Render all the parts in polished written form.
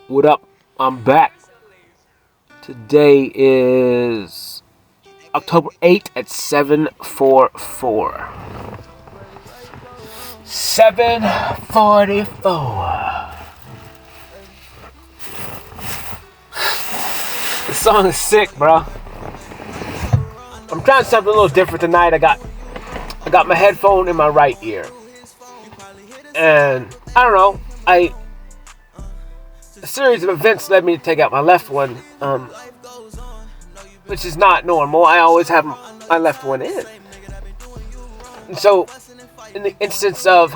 What up? I'm back. Today is October 8th at 7:44. 7:44. This song is sick, bro. I'm trying something a little different tonight. I got my headphone in my right ear. And I don't know, a series of events led me to take out my left one, which is not normal. I always have my left one in. And so, in the instance of,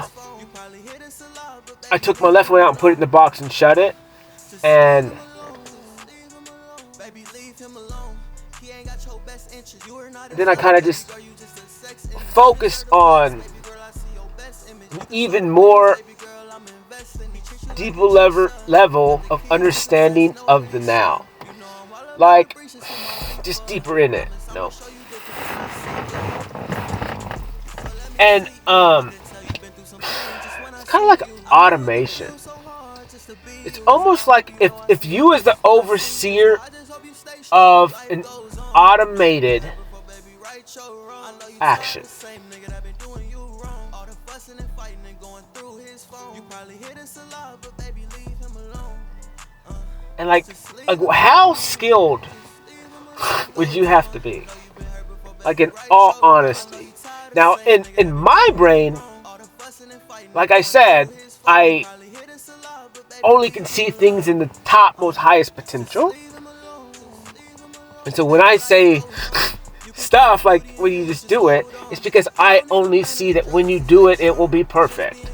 I took my left one out and put it in the box and shut it, and then I kind of just focused on even more deeper level of understanding of the now, like just deeper in it, you know. And it's kind of like automation. It's almost like if you, as the overseer of an automated action, and like how skilled would you have to be? Like, in all honesty. Now, in my brain, like I said, I only can see things in the top, most highest potential. And so when I say stuff like when you just do it, it's because I only see that when you do it, it will be perfect.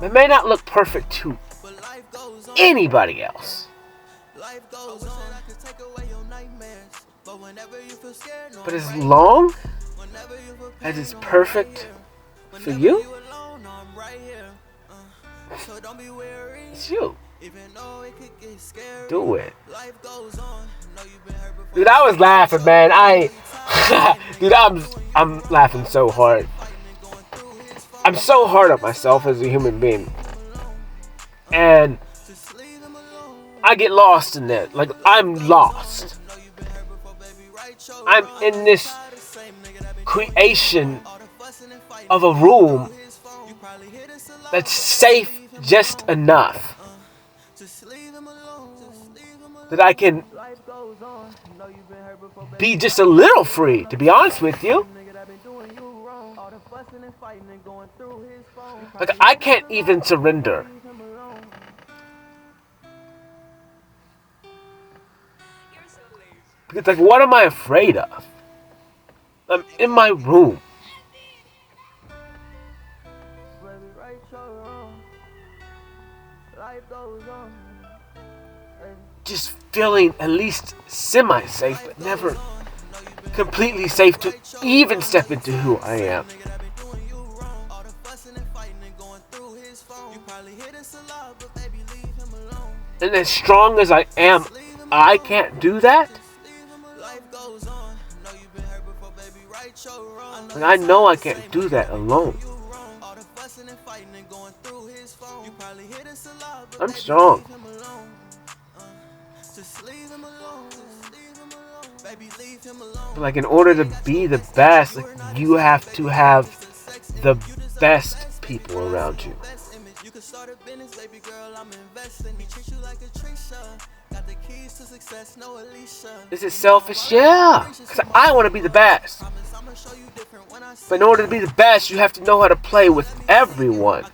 It may not look perfect to anybody else, but as long as it's perfect for you, it's you. Do it. Dude, I was laughing, man. Dude, I'm laughing so hard. I'm so hard on myself as a human being. And I get lost in that. Like, I'm lost. I'm in this creation of a room that's safe just enough that I can be just a little free, to be honest with you. Like, I can't even surrender. Because, like, what am I afraid of? I'm in my room. Just feeling at least semi-safe, but never completely safe to even step into who I am. And as strong as I am, I can't do that. And I know I can't do that alone. I'm strong. But like, in order to be the best, like, you have to have the best people around you. Is it selfish? Yeah. Because I want to be the best. But in order to be the best, you have to know how to play with everyone.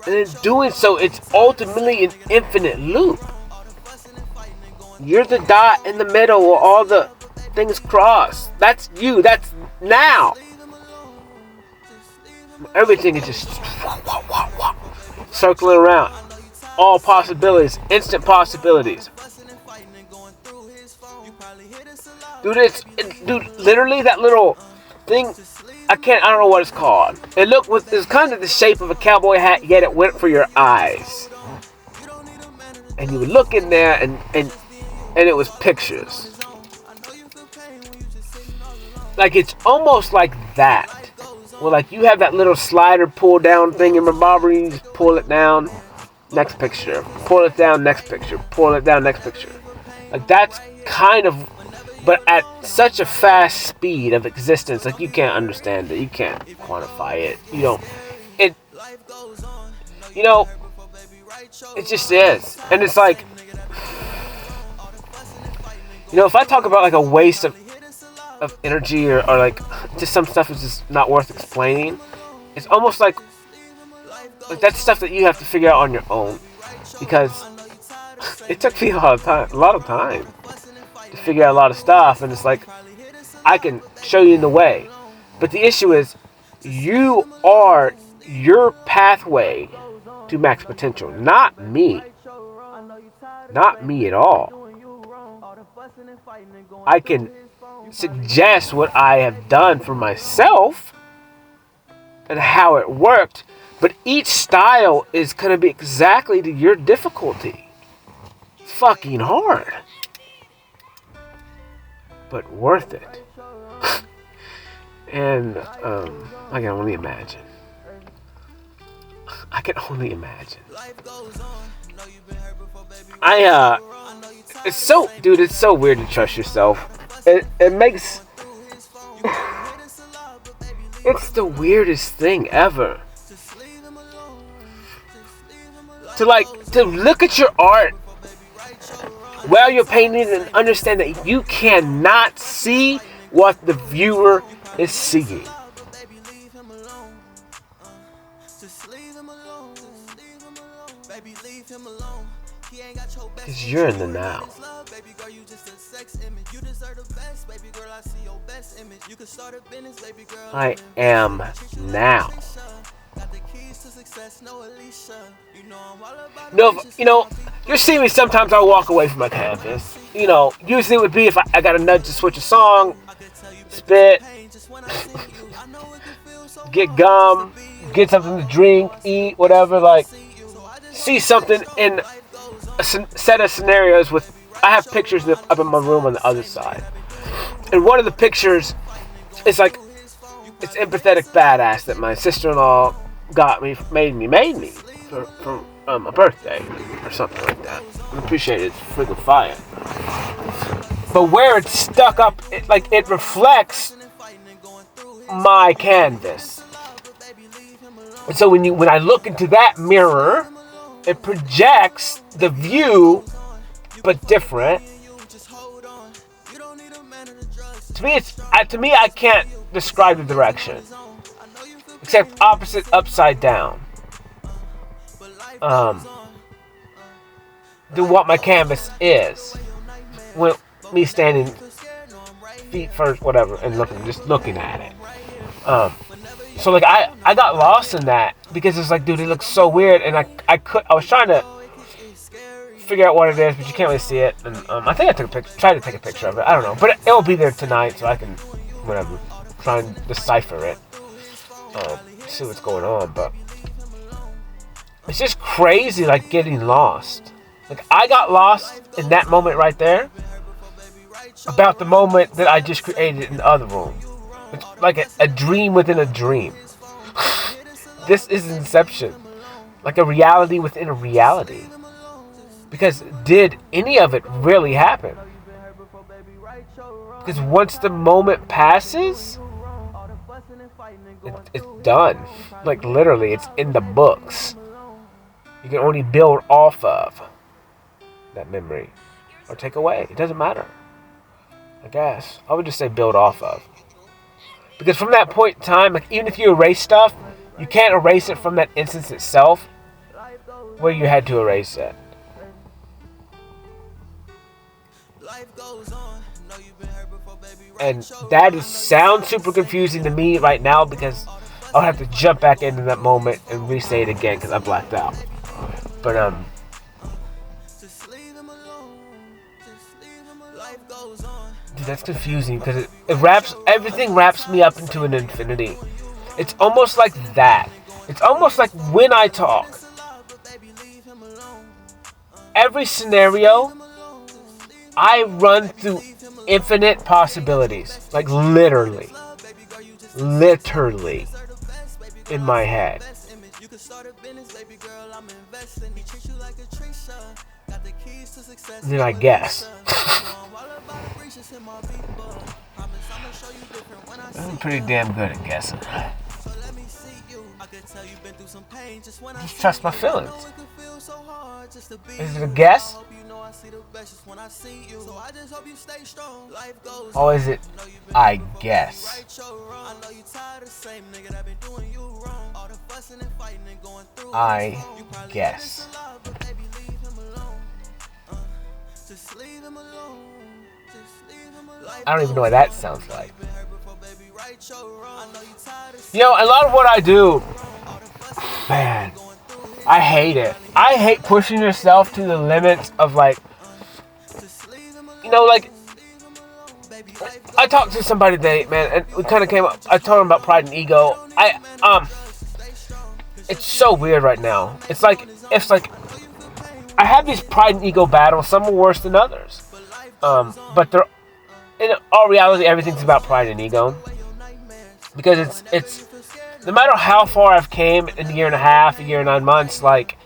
And in doing so, it's ultimately an infinite loop. You're the dot in the middle where all the things cross. That's you. That's now. Everything is just circling around. All possibilities. Instant possibilities. Dude, literally that little thing, I don't know what it's called. It's kind of the shape of a cowboy hat, yet it went for your eyes. and you would look in there, and it was pictures. Like, it's almost like that. Well, like, you have that little slider pull down thing in Revolver, you just pull it down, next picture. Pull it down, next picture. Pull it down, next picture. Like, that's kind of, but at such a fast speed of existence, like, you can't understand it. You can't quantify it. You don't, it, you know, it just is. And it's like, you know, if I talk about, like, a waste of energy or like just some stuff is just not worth explaining, it's almost like that's stuff that you have to figure out on your own, because it took me a lot of time to figure out a lot of stuff, and it's like I can show you the way, but the issue is you are your pathway to max potential, not me at all. I can suggest what I have done for myself and how it worked, but each style is going to be exactly to your difficulty. Fucking hard, but worth it. And I can only imagine. It's so weird to trust yourself. It makes, it's the weirdest thing ever. To look at your art while you're painting and understand that you cannot see what the viewer is seeing. Because you're in the now. I am now. No, you know, you'll see me sometimes. I'll walk away from my canvas. You know, usually it would be if I got a nudge to switch a song, spit, get gum, get something to drink, eat, whatever. Like, see something in a set of scenarios with. I have pictures up in my room on the other side, and one of the pictures is like it's empathetic badass that my sister-in-law made me for a birthday or something like that. I appreciate it. It's freaking fire. But where it's stuck up, it reflects my canvas. And so when I look into that mirror, it projects the view, but different. To me, I can't describe the direction, except opposite, upside down. To what my canvas is, when me standing feet first, whatever, and just looking at it. So like I got lost in that because it's like, dude, it looks so weird, and I was trying to figure out what it is, but you can't really see it. And I think I tried to take a picture of it. I don't know, but it'll be there tonight, so I can try and decipher it, see what's going on. But it's just crazy, like getting lost. Like I got lost in that moment right there about the moment that I just created in the other room. It's like a dream within a dream. This is Inception, like a reality within a reality. Because did any of it really happen? Because once the moment passes, it's done. Like literally, it's in the books. You can only build off of that memory or take away. It doesn't matter. I guess I would just say build off of. Because from that point in time, like even if you erase stuff, you can't erase it from that instance itself where you had to erase it. And that sounds super confusing to me right now because I'll have to jump back into that moment and re-say it again because I blacked out. But dude, that's confusing because everything wraps me up into an infinity. It's almost like that. It's almost like when I talk, every scenario, I run through infinite possibilities. Like literally in my head. Then I guess. I'm pretty damn good at guessing. Just trust my feelings. Is it a guess? Or is it I guess? I guess. I don't even know what that sounds like. You know, a lot of what I do, man, I hate it. I hate pushing yourself to the limits of like, you know, like, I talked to somebody today, man, and we kind of came up, I told him about pride and ego. It's so weird right now. It's like, I have these pride and ego battles. Some are worse than others. But they're, in all reality, everything's about pride and ego. Because it's no matter how far I've came in a year and a half, a year and 9 months, like,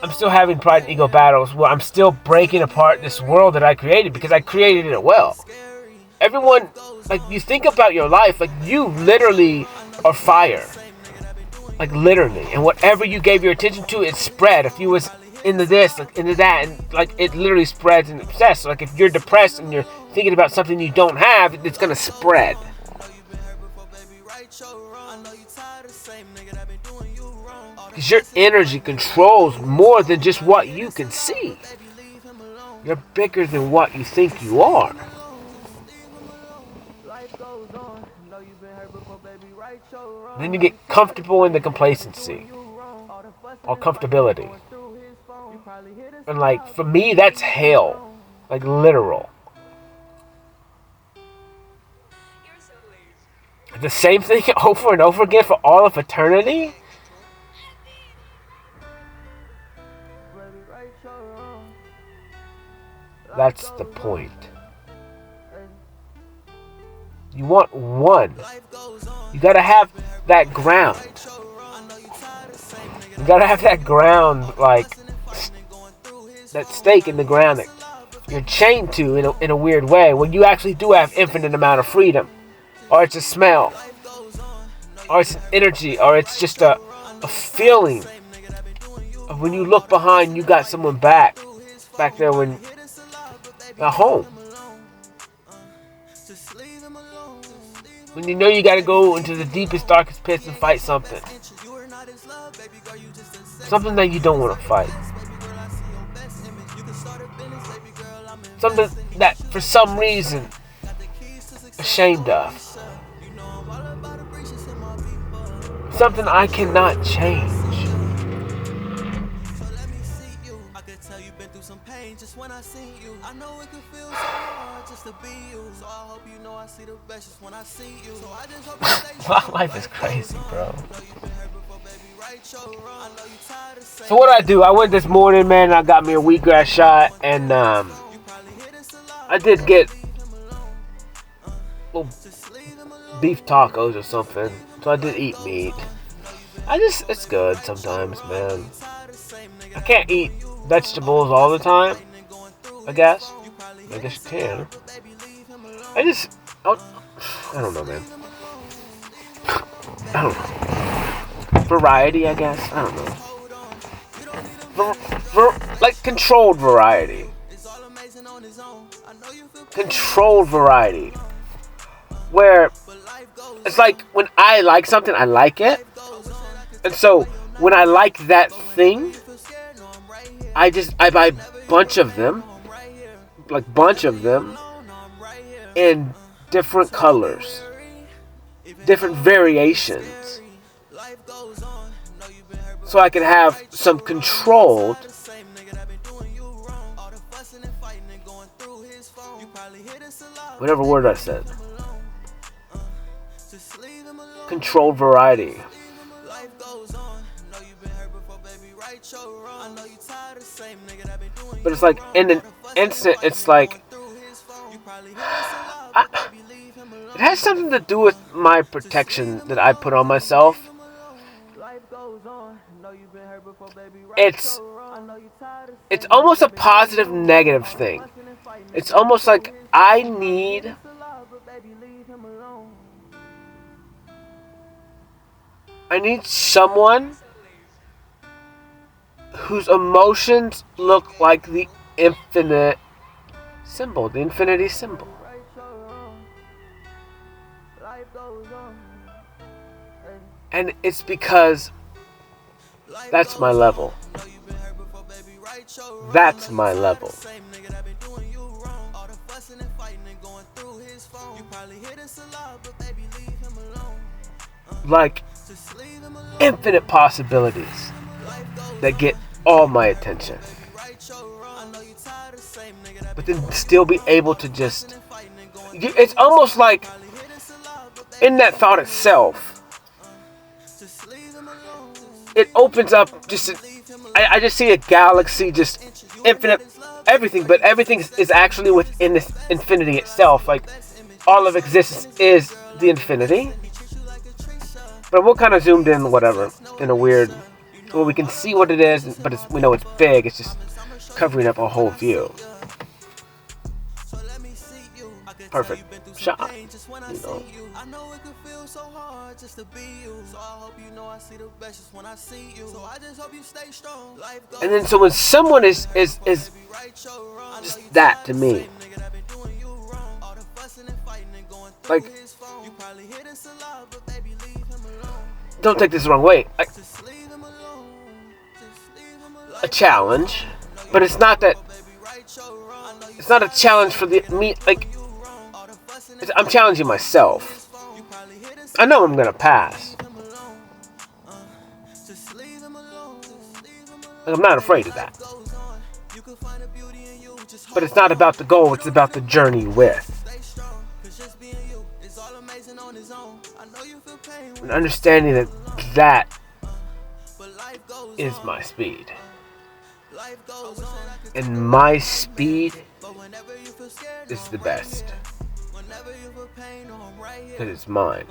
I'm still having pride and ego battles where I'm still breaking apart this world that I created because I created it well. Everyone, like, you think about your life, like, you literally are fire. Like, literally. And whatever you gave your attention to, it spread. If you was into this, like, into that, and, like, it literally spreads and obsessed. So, like, if you're depressed and you're thinking about something you don't have, it's going to spread. Because your energy controls more than just what you can see. You're bigger than what you think you are. Then you get comfortable in the complacency or comfortability. And like, for me, that's hell. Like, literal. The same thing over and over again for all of eternity? That's the point. You want one. You gotta have that ground. You gotta have that ground, like, that stake in the ground that you're chained to in a weird way, when you actually do have infinite amount of freedom. Or it's a smell. Or it's an energy. Or it's just a feeling of when you look behind, you got someone back there when at home. When you know you gotta go into the deepest, darkest pits and fight something. Something that you don't want to fight. Something that, for some reason, ashamed of. Something I cannot change. Life is crazy, bro. So what I do, I went this morning, man, I got me a wheatgrass shot, and I did get little beef tacos or something. So I did eat meat. It's good sometimes, man. I can't eat vegetables all the time, I guess. I guess you can. I don't know, man. I don't know. Variety, I guess. I don't know. Like controlled variety. Controlled variety. Where it's like when I like something, I like it. And so when I like that thing, I buy a bunch of them. Like bunch of them. In different colors. Different variations. So I can have some controlled, whatever word I said. Controlled variety. But it's like in an instant, it's like it has something to do with my protection that I put on myself. It's almost a positive negative thing. It's almost like I need someone whose emotions look like the infinite symbol, the infinity symbol. And it's because that's my level. That's my level. Like infinite possibilities that get all my attention. But then still be able to just... It's almost like in that thought itself, it opens up just... I just see a galaxy, just infinite everything, but everything is actually within this infinity itself. Like, all of existence is the infinity. But we're kind of zoomed in, whatever, in a weird... Well, we can see what it is, but we know it's big. It's just covering up a whole view. Perfect shot, you know. And then so when someone is just that to me, like, don't take this the wrong way, like, a challenge, but it's not that. It's not a challenge for me. Like, I'm challenging myself. I know I'm gonna pass. Like, I'm not afraid of that. But it's not about the goal. It's about the journey with. And understanding that is my speed. And my speed is the best. Because it's mine.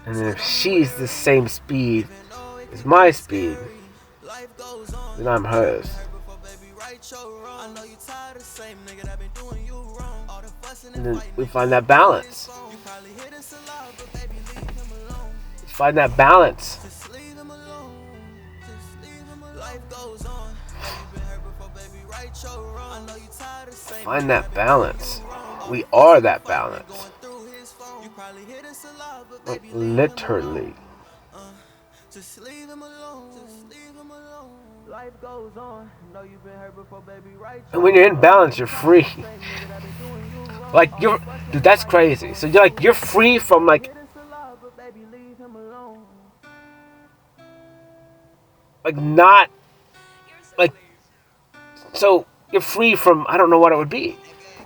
And then if she's the same speed as my speed, then I'm hers. And then we find that balance. Find that balance. Find that balance. We are that balance. Like, literally. And when you're in balance, you're free. Like, dude, that's crazy. So you're free from, like not, like, so you're free from, I don't know what it would be.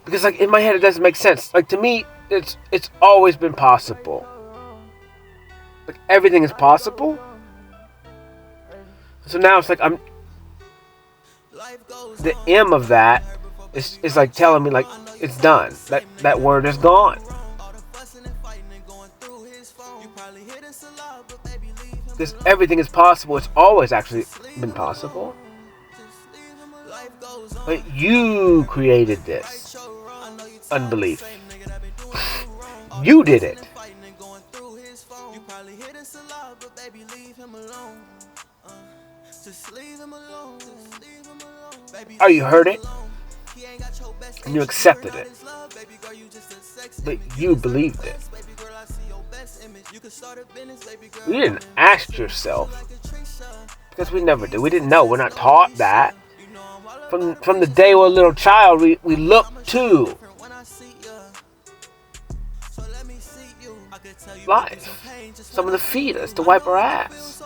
Because, like, in my head, it doesn't make sense. Like, to me, it's always been possible. Like, everything is possible. So now it's like the M of that is like telling me, like, it's done. That word is gone. Because everything is possible. It's always actually been possible. But you created this unbelief. You did it. Or you heard it and you accepted it, but you believed it. You didn't ask yourself, because we never did. We didn't know. We're not taught that. From the day we're a little child, we look to life, someone to feed us, to wipe our ass.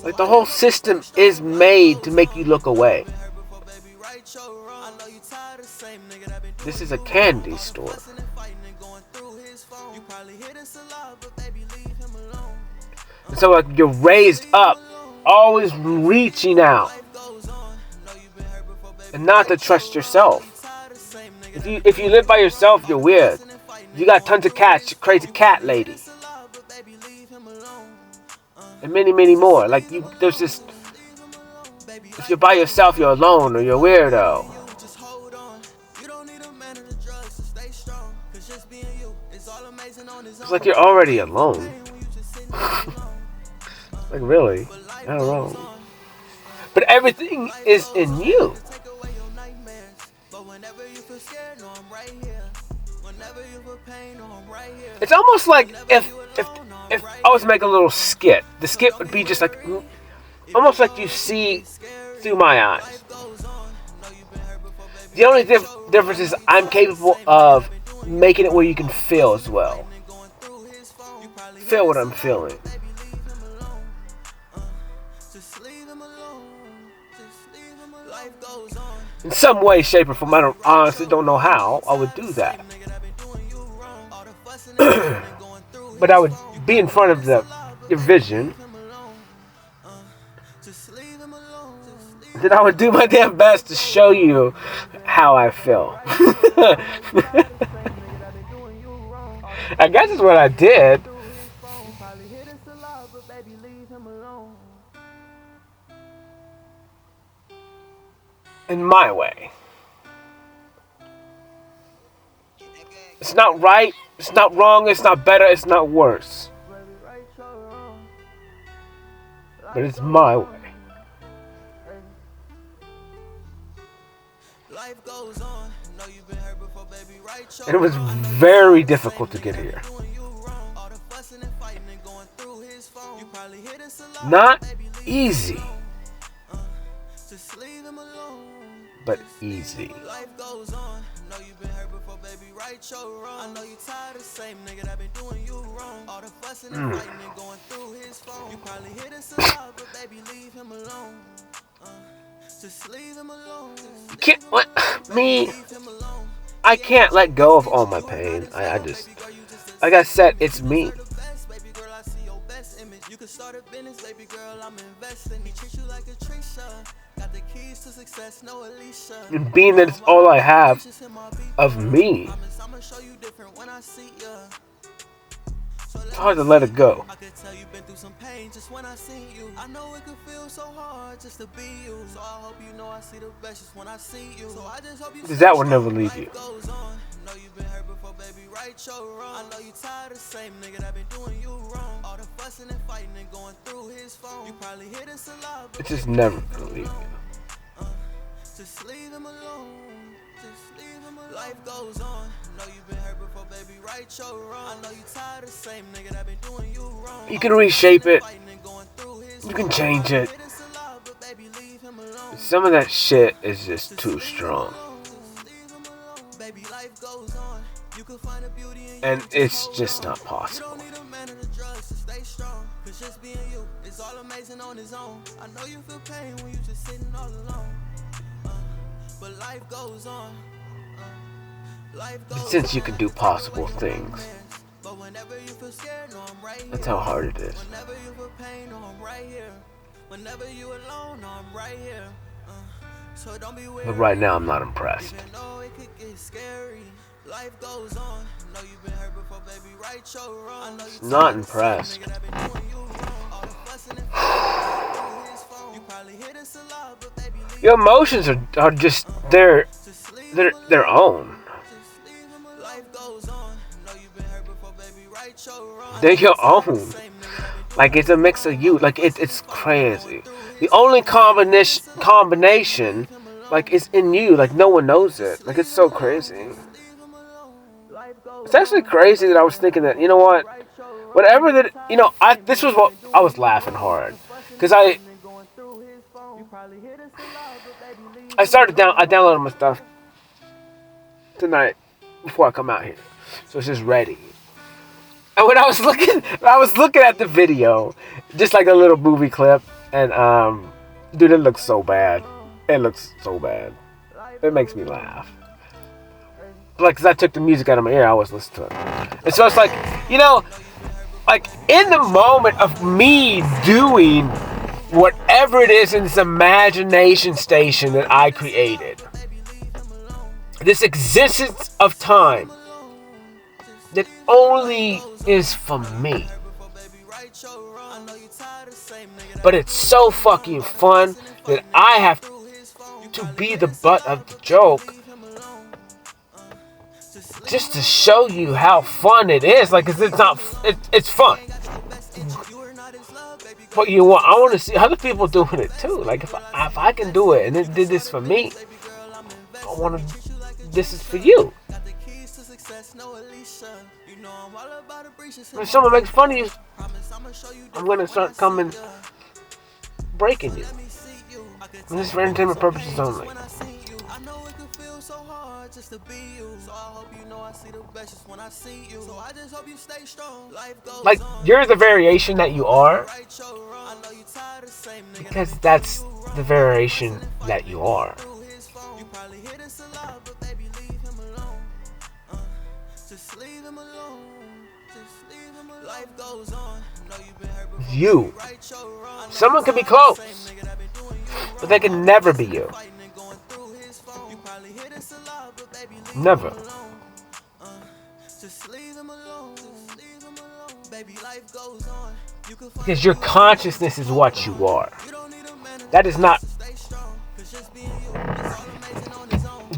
Like, the whole system is made to make you look away. This is a candy store. And so like you're raised up, always reaching out, and not to trust yourself. If you live by yourself, you're weird. You got tons of cats, you're crazy cat lady, and many, many more. Like there's this. If you're by yourself, you're alone, or you're a weirdo. It's like you're already alone. Like really, I don't know. But everything is in you. It's almost like if I was to make a little skit, the skit would be just like almost like you see through my eyes. The only difference is I'm capable of making it where you can feel as well. Feel what I'm feeling. In some way, shape, or form, I honestly don't know how I would do that. But I would be in front of your vision. Then I would do my damn best to show you how I feel. I guess it's what I did. In my way. It's not right, it's not wrong, it's not better, it's not worse. But it's my way. And it was very difficult to get here. Not easy, but easy. You can't let me. I can't let go of all my pain. I just, like I said, it's me. You can start a business, baby girl, I'm investing. He treats you like a Trisha. Got the keys to success, no Alicia. And being that it's all I have of me, it's hard to let it go. I could tell you've been through some pain just when I see you. I know it could feel so hard just to be you. So I hope you know I see the best just when I see you. So I just hope you because that will never leave you. Know you've been hurt before, baby, right your wrong. I know you tired of the same nigga that been doing you wrong. All the fussing and fighting and going through his phone. You probably hear this a lot, but it's just never gonna leave you. Just leave him alone. Just leave him alone. Life goes on. Know you've been hurt before, baby, right your wrong. I know you tired of the same nigga that been doing you wrong. You can reshape it. You can change it. Some of that shit is just too strong. And it's just not possible. Since you can do possible things, that's how hard it is. But right now I'm not impressed. Not impressed. Your emotions are just their own. They're your own. Like it's a mix of you. Like it's crazy. The only combination like is in you. Like no one knows it. Like it's so crazy. It's actually crazy that I was thinking that, you know what, whatever that, you know, this was what I was laughing hard because I downloaded my stuff tonight before I come out here, so it's just ready. And when I was looking at the video, just like a little movie clip, and dude, it looks so bad. It looks so bad. It makes me laugh. like, because I took the music out of my ear, I always listen to it. And so it's like, you know, like in the moment of me doing whatever it is in this imagination station that I created, this existence of time that only is for me. But it's so fucking fun that I have to be the butt of the joke just to show you how fun it is. Like, cause it's not, it's fun. But I want to see other people doing it too. Like, if I can do it and it did this for me, I want to. This is for you. If someone makes fun of you, I'm gonna start coming breaking you. And this is for entertainment purposes only. Like, you're the variation that you are, because that's the variation that you are. You. Someone can be close, but they can never be you. Never. Because your consciousness is what you are. That is not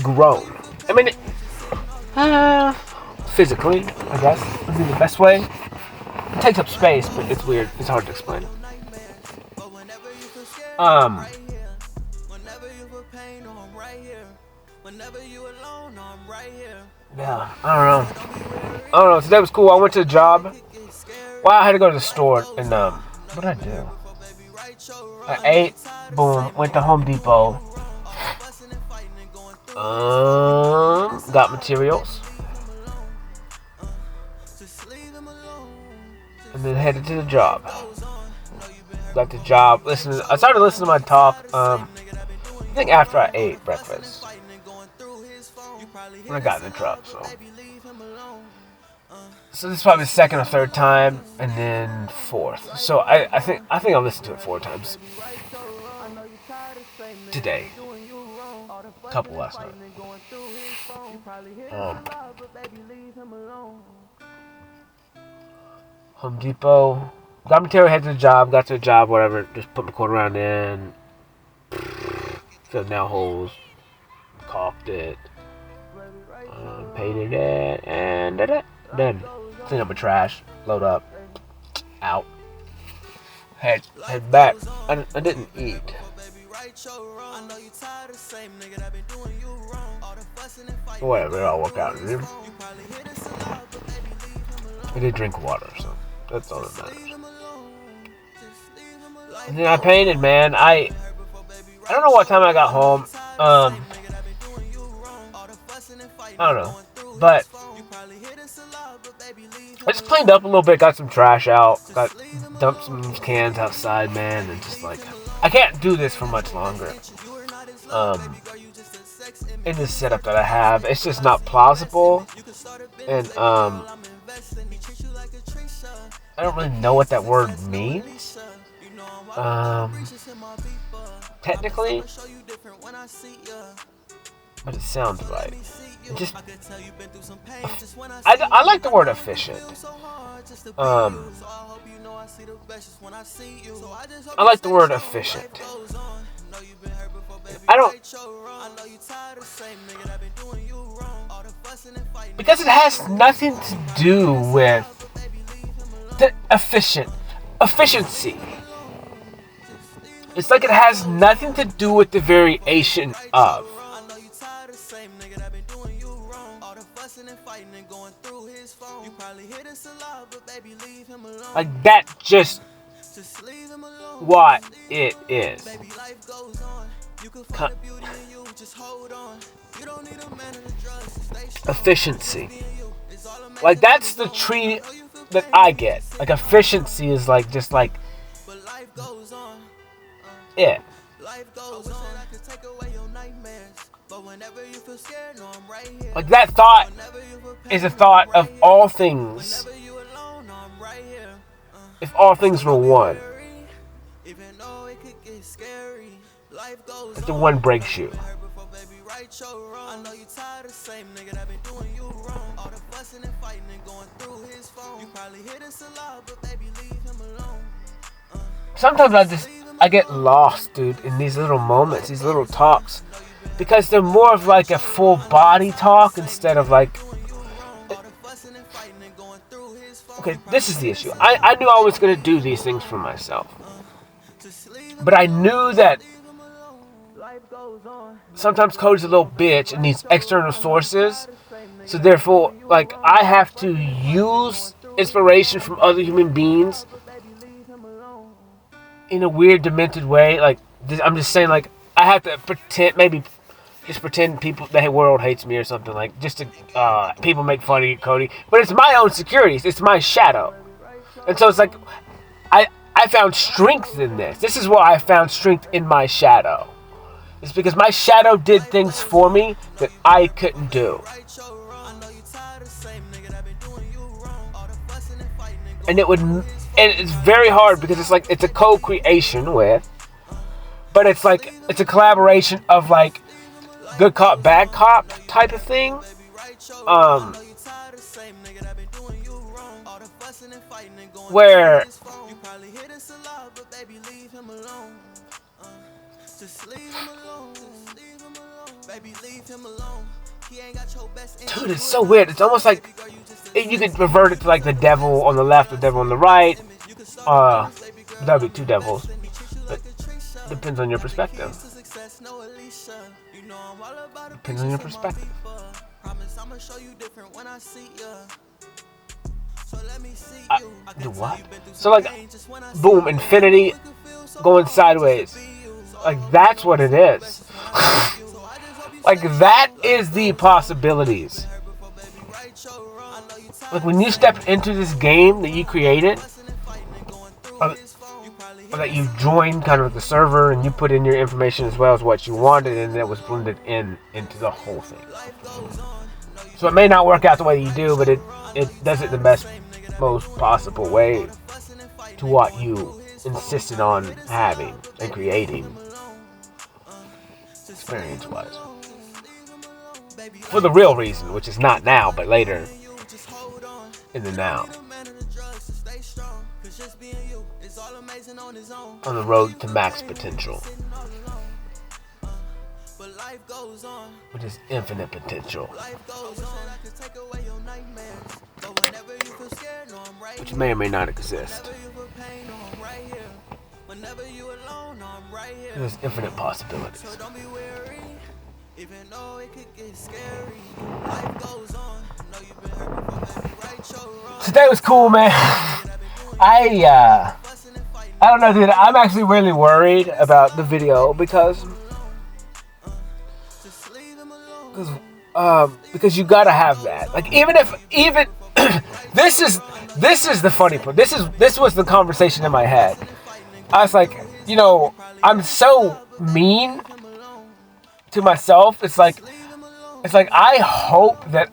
grown. I mean, physically, I guess, would be the best way. It takes up space, but it's weird. It's hard to explain. Yeah, I don't know. Today was cool. I went to the job. Well, I had to go to the store and what did I do? I ate. Boom. Went to Home Depot. Got materials. And then headed to the job. Got the job. I started listening to my talk. I think after I ate breakfast. When I got in the truck, so this is probably the second or third time, and then fourth. So I think I'll listen to it 4 times today. A couple last night. Home Depot. Got material, head to the job. Got to the job, whatever. Just put my quarter round in. Filled nail holes. Caulked it. Painted it. And did it. Done. Clean up my trash. Load up. Out. Head back. I didn't eat. Whatever, it all worked out. I did drink water, so that's all that matters. And then I painted, man. I don't know what time I got home. I don't know. But I just cleaned up a little bit, got some trash out, dumped some cans outside, man, and just like, I can't do this for much longer. In this setup that I have, it's just not plausible, and I don't really know what that word means. Technically, but it sounds right. Just, I like the word efficient. I like the word efficient. I don't, because it has nothing to do with the efficiency. It's like it has nothing to do with the variation of. Like, that just what it is. Efficiency. Like, that's the tree that I get. Like, efficiency is like, just like it. Like, that thought is a thought of all things. If all things were one, if the one breaks you. Sometimes I get lost, dude, in these little moments, these little talks, because they're more of like a full body talk instead of like. Okay, this is the issue. I knew I was going to do these things for myself. But I knew that sometimes Cody's a little bitch and needs external sources. So therefore, like, I have to use inspiration from other human beings in a weird, demented way. Like, I'm just saying, like, I have to pretend people, the world hates me or something, like, just to, people make fun of you, Cody. But it's my own securities. It's my shadow. And so it's like, I found strength in this. This is why I found strength in my shadow. It's because my shadow did things for me that I couldn't do. And it's very hard because it's like, it's a co-creation with, but it's like, it's a collaboration of like good cop, bad cop type of thing. Where dude, it's so weird. It's almost like you could revert it to like the devil on the left, the devil on the right. That'd be two devils, but depends on your perspective. Depends on your perspective. Do what? So like, boom, infinity going sideways. Like, that's what it is. Like, that is the possibilities. Like, when you step into this game that you created, or that you joined kind of the server and you put in your information as well as what you wanted, and that was blended into the whole thing. So it may not work out the way you do, but it does it the most possible way to what you insisted on having and creating, experience-wise. For the real reason, which is not now, but later in the now. On the road to max potential. Which is infinite potential. Which may or may not exist. There's infinite possibilities. Today was cool, man. I don't know, dude. I'm actually really worried about the video because you gotta have that. Like, even this is the funny part. This was the conversation in my head. I was like, I'm so mean to myself. It's like I hope that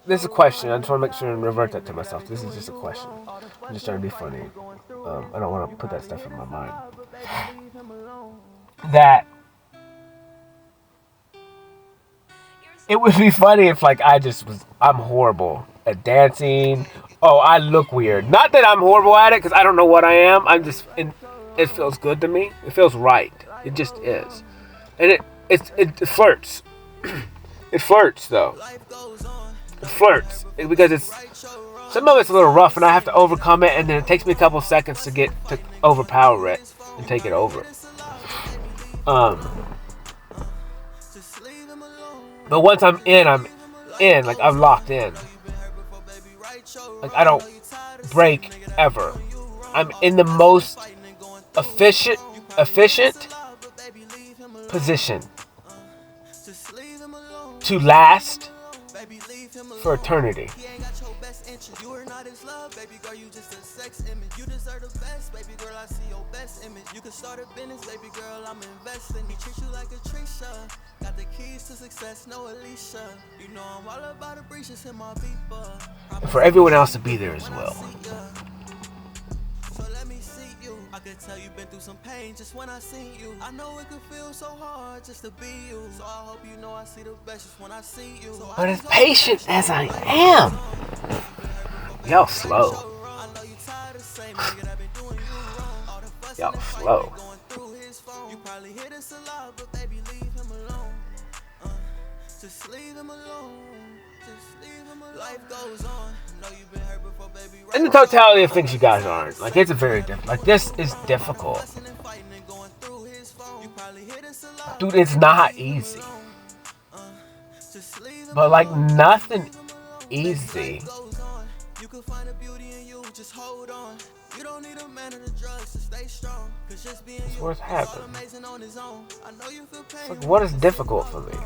this is a question. I just want to make sure and revert that to myself. This is just a question. I'm just trying to be funny. I don't want to put that stuff in my mind. That it would be funny if, like, I'm horrible at dancing. Oh, I look weird. Not that I'm horrible at it, because I don't know what I am. It feels good to me. It feels right. It just is. And it flirts. It flirts, though. It flirts. Because some of it's a little rough, and I have to overcome it, and then it takes me a couple seconds to overpower it and take it over. But once I'm in. Like, I'm locked in. Like, I don't break ever. I'm in the most efficient position to last for eternity. picture. You are not his love, baby girl, you just a sex image. You deserve the best, baby girl, I see your best image. You can start a business, baby girl, I'm investing. He treats you like a Trisha. Got the keys to success, no Alicia. You know I'm all about a breach, just hit my beeper. For everyone else to be there as well. So let me see you. I could tell you've been through some pain just when I see you. I know it could feel so hard just to be you. So I hope you know I see the best just when I see you. So but as patient as I am, y'all slow. Y'all slow. You probably hit us a lot, but baby, leave him alone. Just leave him alone. Just leave him alone. Life goes on. Know you've been hurt before, baby. In the totality of things, you guys aren't. Like, it's a very difficult. Like, this is difficult. Dude, it's not easy. But, like, nothing easy. You can find a beauty in you, just hold on. You don't need a man of the drugs to stay strong. Cause just being It's you worth is having. all amazing on his own. I know you feel pain. Like, what is difficult for me?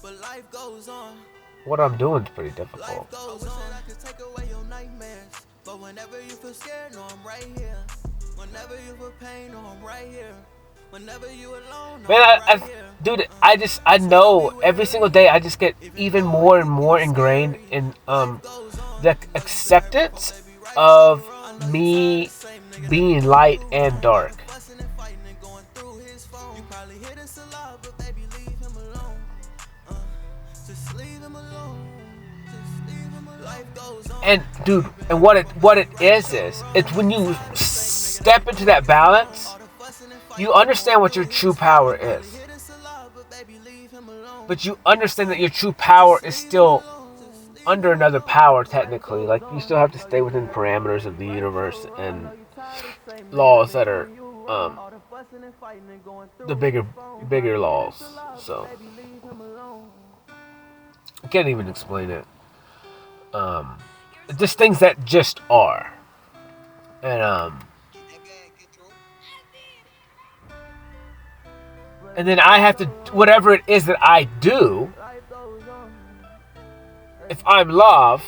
But life goes on. What I'm doing is pretty difficult. Life goes on. I could take away your nightmares. But whenever you feel scared, know I'm right here. Whenever you feel pain, know I'm right here. Whenever you alone, Man, dude, I know every single day I just get even more and more ingrained in the acceptance of me being light and dark. And dude, and what it is it's when you step into that balance, you understand what your true power is. But you understand that your true power is still under another power, technically. Like, you still have to stay within parameters of the universe and laws that are the bigger laws. So I can't even explain it. Just things that just are. And then I have to, whatever it is that I do, if I'm love,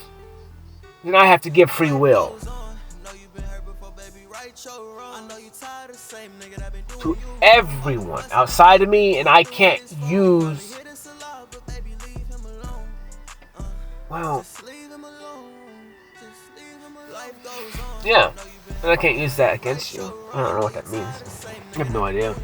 then I have to give free will to everyone outside of me, and I can't use, well, yeah, and I can't use that against you. I don't know what that means. I have no idea.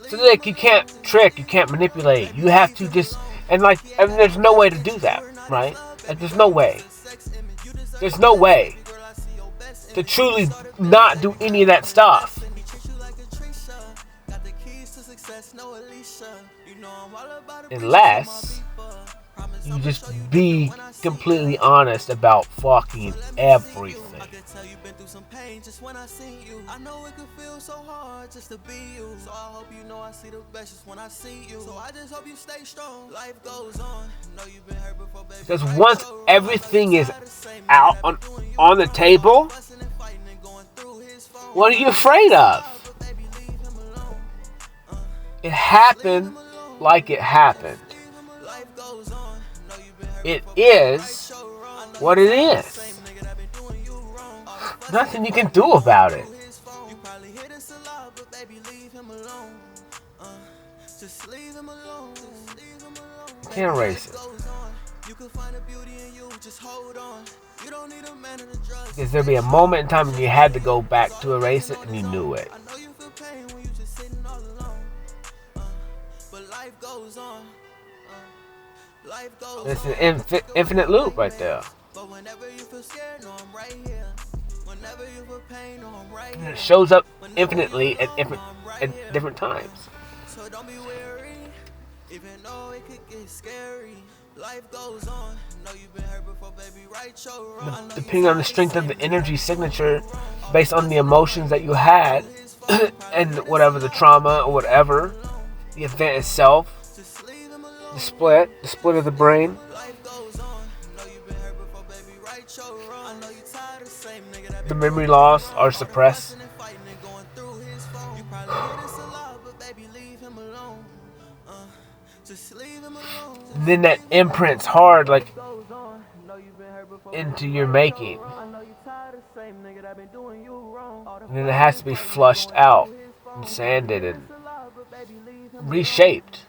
So, like, you can't trick, you can't manipulate. You have to just, and like, I mean, there's no way to do that, right? Like, there's no way. There's no way to truly not do any of that stuff. Unless you just be completely honest about fucking everything. I know it could feel so hard just to be you. So I hope you know I see the best just when I see you. So I just hope you stay strong. Life goes on. Know you've been hurt before, baby. Because once everything is out on the table, what are you afraid of? It happened like it happened. It is what it is. Nothing you can do about it. You can't erase it. Because there'll be a moment in time when you had to go back to erase it and you knew it. It's an infinite loop right there. And it shows up infinitely at different times. So don't be weary, even though it could get scary. Life goes on. Know you've been hurt before, baby. Right your wrong. Depending on the strength of the energy signature, based on the emotions that you had, and whatever the trauma or whatever, the event itself, the split of the brain. The memory loss are suppressed. And then that imprints hard, like, into your making. And then it has to be flushed out and sanded and reshaped.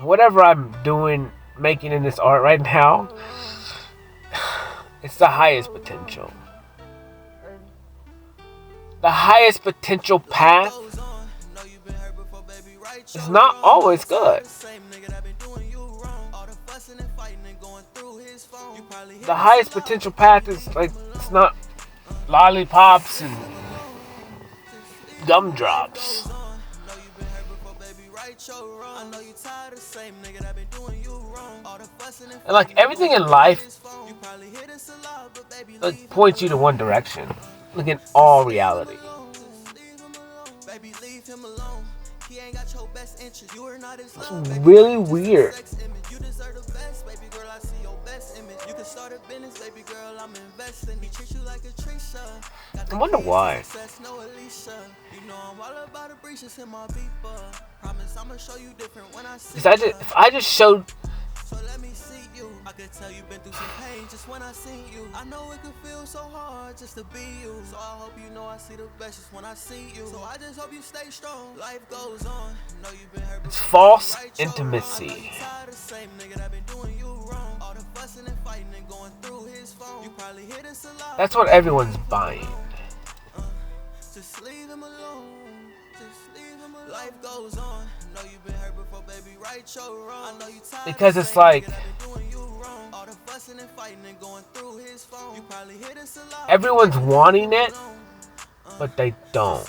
Whatever I'm doing, making in this art right now, it's the highest potential. The highest potential path is not always good. The highest potential path is like, it's not lollipops and gumdrops. And like everything in life, like, points you to one direction. Like in all reality. It's really weird. I wonder why. Because if I just showed. So let me see you. I could tell you've been through some pain just when I seen you. I know it could feel so hard just to be you. So I hope you know I see the best just when I see you. So I just hope you stay strong. Life goes on. Know you've been hurt. It's false intimacy. That's what everyone's buying. Just leave him alone. Life goes on. Know you've been hurt before, baby. Right your wrong. Because it's like everyone's wanting it, but they don't.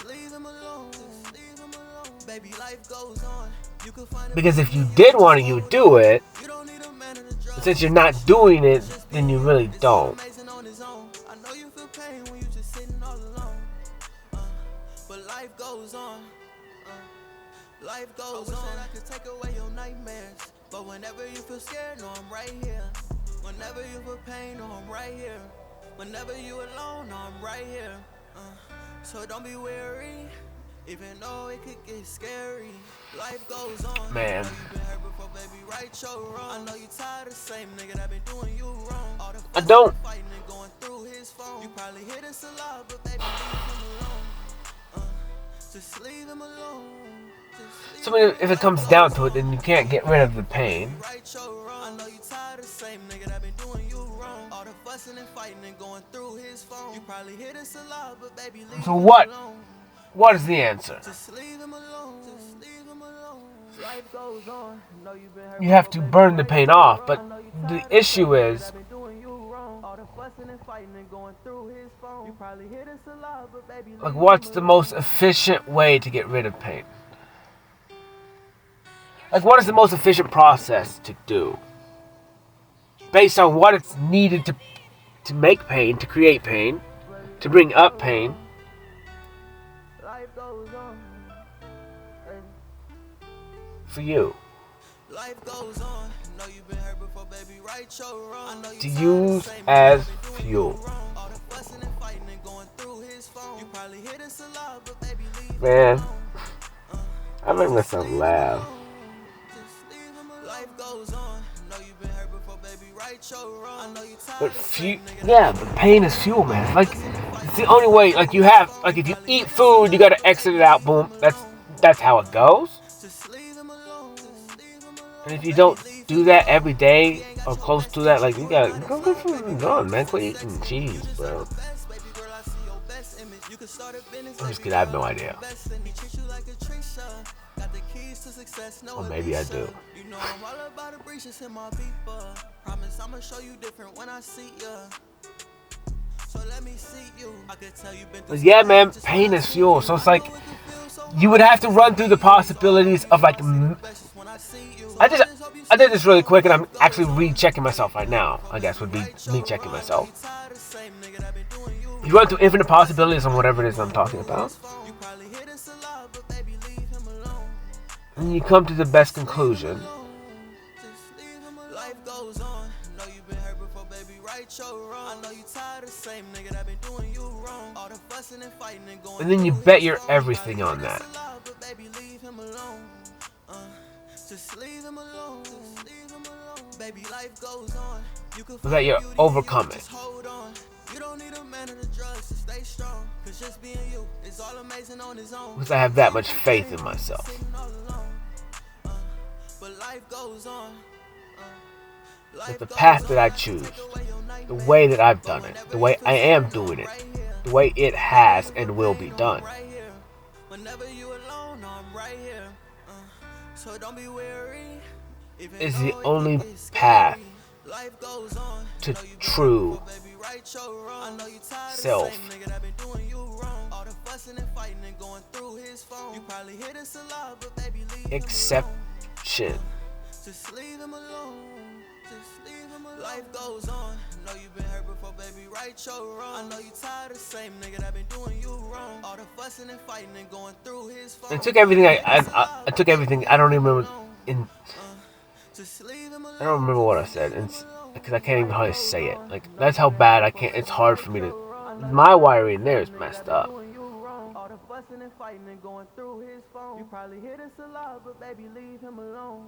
Because if you did want it, you would do it. But since you're not doing it, then you really don't. Life goes on. Life goes on. I could take away your nightmares, but whenever you feel scared, know I'm right here. Whenever you feel pain, know I'm right here. Whenever you alone, know I'm right here. So don't be weary, even though it could get scary. Life goes on. Man. I don't. You probably hit us a lot, but baby, leave him alone. Just leave him alone. So if it comes down to it, then you can't get rid of the pain. So what is the answer? You have to burn the pain off, but the issue is like, what's the most efficient way to get rid of pain? Like, what is the most efficient process to do? Based on what it's needed to make pain, to create pain, to bring up pain. For you. To use as fuel. Man, I make myself laugh. But but pain is fuel, man. Like, it's the only way. Like, you have, like, if you eat food, you gotta exit it out. Boom. That's how it goes. And if you don't do that every day or close to that, like, you gotta go, man. Quit eating cheese, bro. I'm just kidding. I have no idea. Or maybe I do. But yeah, man, pain is fuel. So it's like you would have to run through the possibilities of, like, I did this really quick, and I'm actually rechecking myself right now. I guess would be me checking myself. You run through infinite possibilities on whatever it is I'm talking about, and you come to the best conclusion. And then you bet your everything on that. That you overcome it. Because I have that much faith in myself. That the path that I choose, the way that I've done it, the way I am doing it, the way it has and will be done, is the only path to true self exception. Life goes on. Know you've been hurt before, baby, right your wrong. I know you tired of the same nigga that been doing you wrong. All the fussing and fighting and going through his phone. I took everything. I took everything. I don't even remember. I don't remember what I said, because I can't even hardly say it. Like, that's how bad I can't. It's hard for me to. My wiring there is messed up. All the fussing and fighting and going through his phone. You probably hit us a lot, but baby, leave him alone.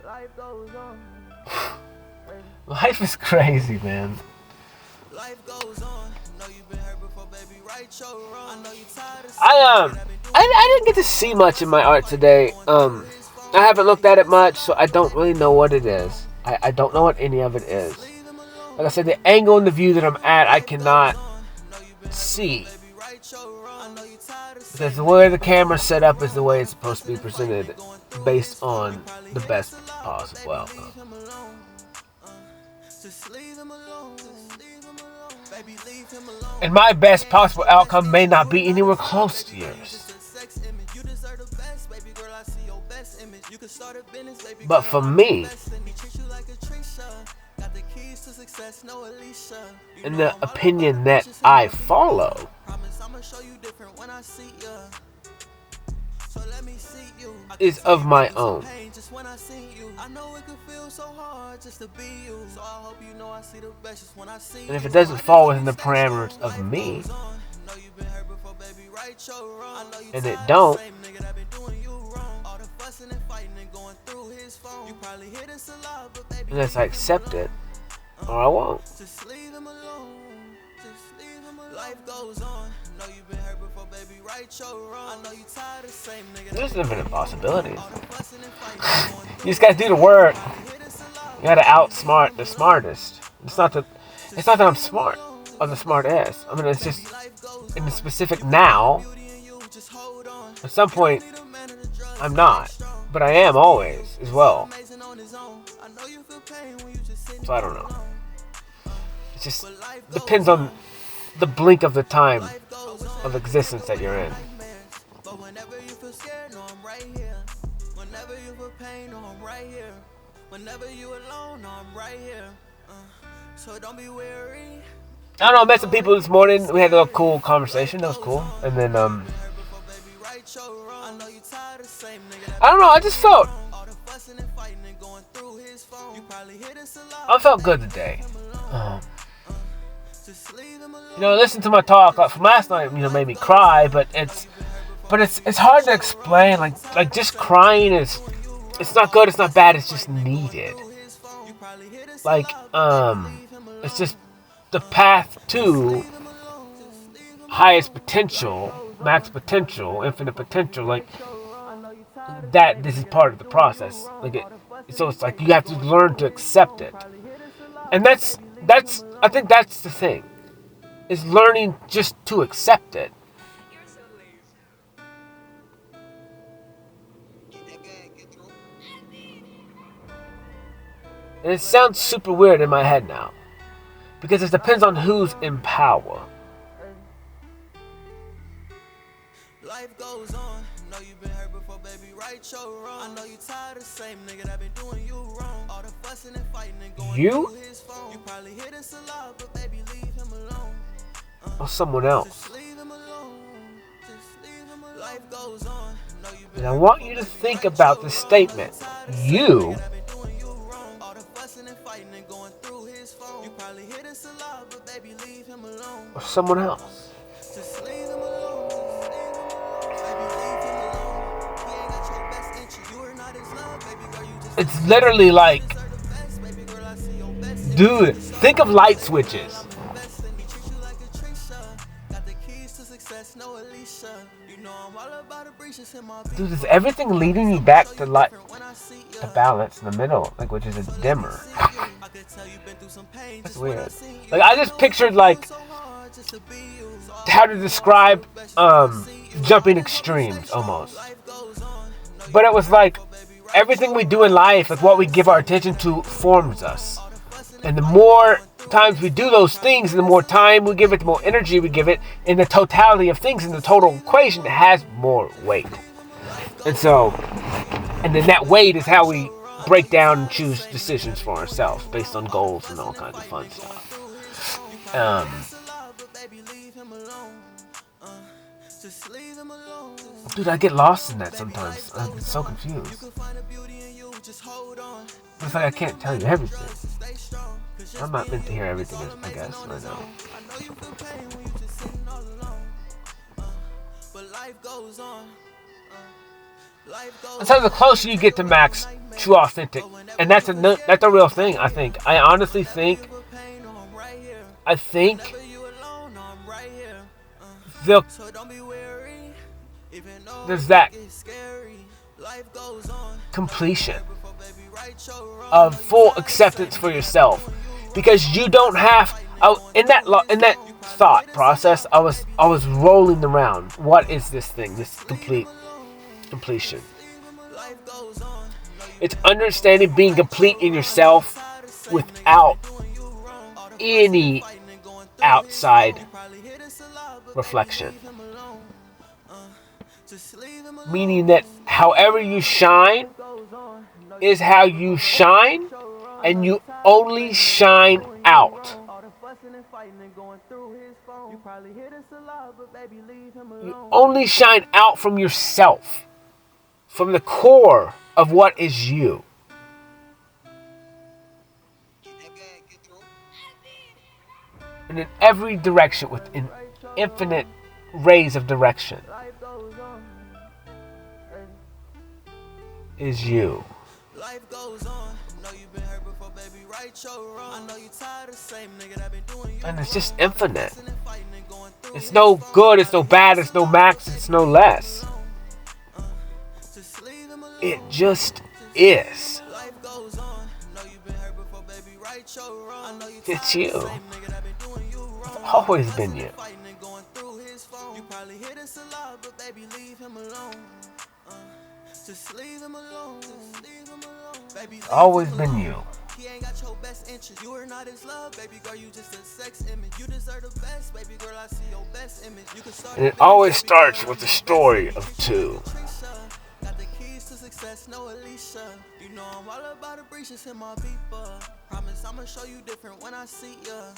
Life goes on. Life is crazy, man. Life goes on. Know you've been hurt before, baby, right your wrong. I know you tired of I didn't get to see much in my art today. I haven't looked at it much, so I don't really know what it is. I don't know what any of it is. Like I said, the angle and the view that I'm at, I cannot see. Because the way the camera's set up is the way it's supposed to be presented, based on the best possible outcome. And my best possible outcome may not be anywhere close to yours. But for me, and the opinion that I follow, is of my own. And if it doesn't fall within the parameters of me, and it don't, unless I accept it, or I won't. Life goes on. Know you've been hurt before, baby, right your wrong. I know you tired of the same nigga. There's infinite possibilities. You just gotta do the work. You gotta outsmart the smartest. It's not that I'm smart or the smartest. I mean, it's just in the specific now. At some point, I'm not, but I am always as well. So I don't know. It just depends on the blink of the time of existence that you're in. But whenever you feel scared, know I'm right here. Whenever you feel pain, know I'm right here. Whenever you alone, know I'm right here. So don't be weary. I don't know, I met some people this morning. We had a little cool conversation. That was cool. And then I don't know, I just felt good today. Listen to my talk from last night, made me cry, but it's hard to explain. Like just crying it's not good, it's not bad, it's just needed. It's just the path to highest potential, max potential, infinite potential. That this is part of the process. So it's like you have to learn to accept it, and that's I think that's the thing, is learning just to accept it. And it sounds super weird in my head now, because it depends on who's in power. Life goes on. Know you've been hurt before, baby, right your wrong. I know you tired of the same nigga that been doing you wrong. All the fussing and fighting and going through his phone. You probably hit us a lot, but baby, leave or someone else. And I want you to think about the statement, you or someone else. It's literally like, dude, think of light switches. Dude, is everything leading you back to light, to balance in the middle, like, which is a dimmer? That's weird. Like, I just pictured like how to describe jumping extremes almost. But it was like everything we do in life, like what we give our attention to, forms us. And the more times we do those things, and the more time we give it, the more energy we give it, in the totality of things, in the total equation, it has more weight. And so, and then that weight is how we break down and choose decisions for ourselves based on goals and all kinds of fun stuff. Dude, I get lost in that sometimes. I'm so confused. It's like I can't tell you everything. I'm not meant to hear everything, I guess, right now. And so the closer you get to Mac's true authentic, and that's a real thing, I think. I honestly think, there's that completion of full acceptance for yourself, because you don't have. In that thought process, I was rolling around. What is this thing? This completion. It's understanding being complete in yourself without any outside reflection. Meaning that however you shine is how you shine, and you only shine out. You only shine out from yourself, from the core of what is you. And in every direction, within infinite rays of direction, is you. And it's just infinite. It's no good, it's no bad, it's no max, it's no less. It just is. It's you. It's always been you. Always been you. He ain't got your best interest. You are not his love, baby girl. You just a sex image. You deserve the best, baby girl. I see your best image. You can start. And it always starts with the story of two. Got the keys to success, no Alicia. You know I'm all about the breaches in my people. Promise I'ma show you different when I see ya.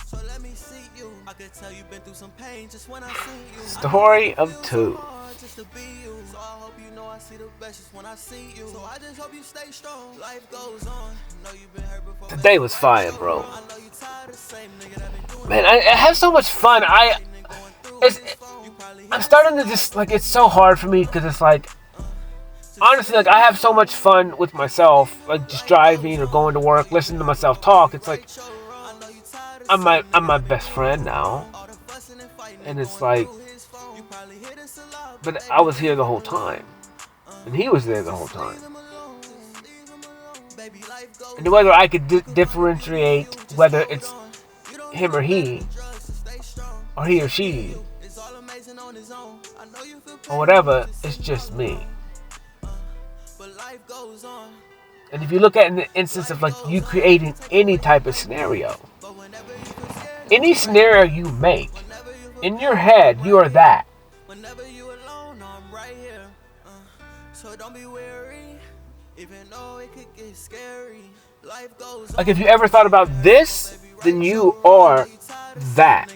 So let me see you. I could tell you've been through some pain just when I see you. Story of two. Just to be you. So I hope you know I see the best just when I see you. So I just hope you stay strong. Life goes on. Know you've been hurt before. Today was fire, bro. Man, I have so much fun. I'm starting to just, like, it's so hard for me because it's like, honestly, like, I have so much fun with myself, like just driving or going to work, listening to myself talk. It's like I'm my best friend now, and it's like, but I was here the whole time, and he was there the whole time, and whether I could differentiate whether it's him or he or she, or whatever, it's just me. And if you look at it in the instance of like you creating any type of scenario, any scenario you make, in your head, you are that. Like if you ever thought about this, then you are that.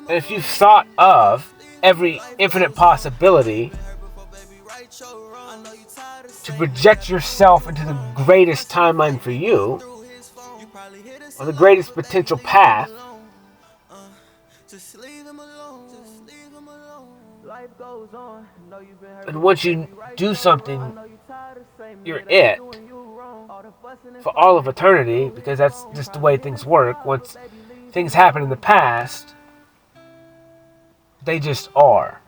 And if you've thought of every infinite possibility to project yourself into the greatest timeline for you, or the greatest potential path, and once you do something, you're it for all of eternity, because that's just the way things work. Once things happen in the past, they just are.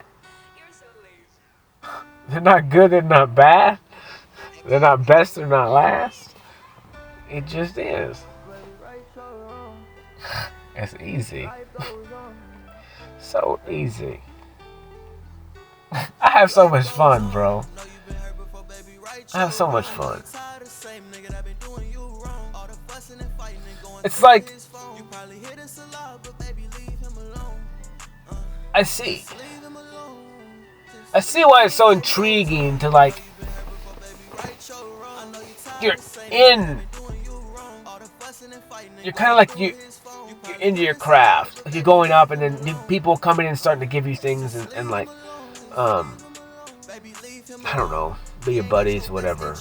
They're not good, they're not bad, they're not best, they're not last. It just is. It's easy. So easy. I have so much fun, bro. I have so much fun. It's like, I see why it's so intriguing to, like, you're kind of like you're into your craft. Like, you're going up, and then people coming in and starting to give you things, and like, I don't know, be your buddies, whatever.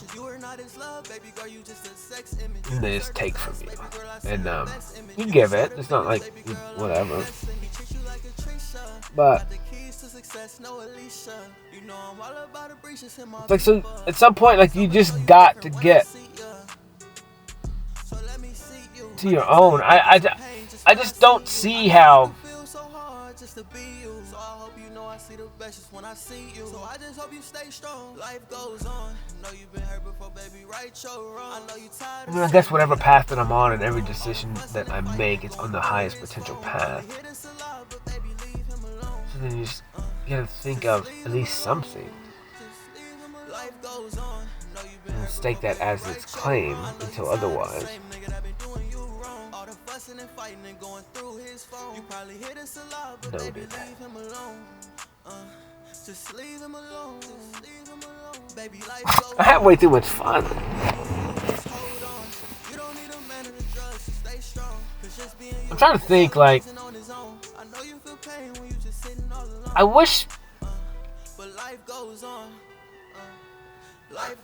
And they just take from you. And you give it. It's not like whatever. But it's like, so at some point, like, you just got to get to your own. I just don't see how I mean, I guess whatever path that I'm on and every decision that I make, it's on the highest potential path. So then you just gotta think of at least something and stake that as its claim until otherwise. Noted. I have way too much fun. I'm trying to think, like, I wish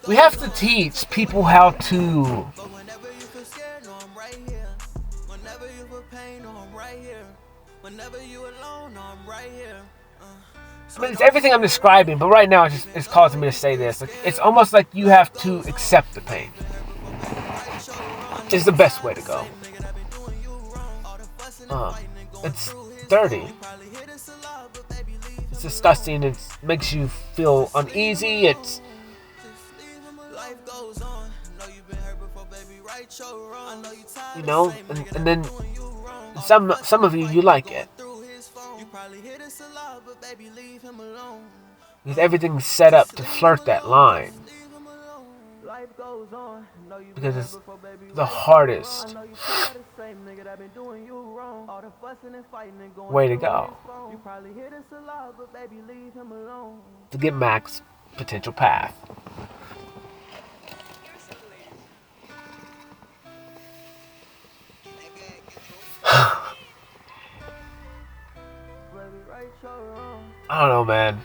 we have to teach people how to I mean, it's everything I'm describing, but right now it's causing me to say this. Like, it's almost like you have to accept the pain. It's the best way to go. It's dirty. It's disgusting. It makes you feel uneasy. It's and then some of you like it. Because everything's set up to flirt that line. Because it's the hardest way to go to get max potential path. I don't know, man.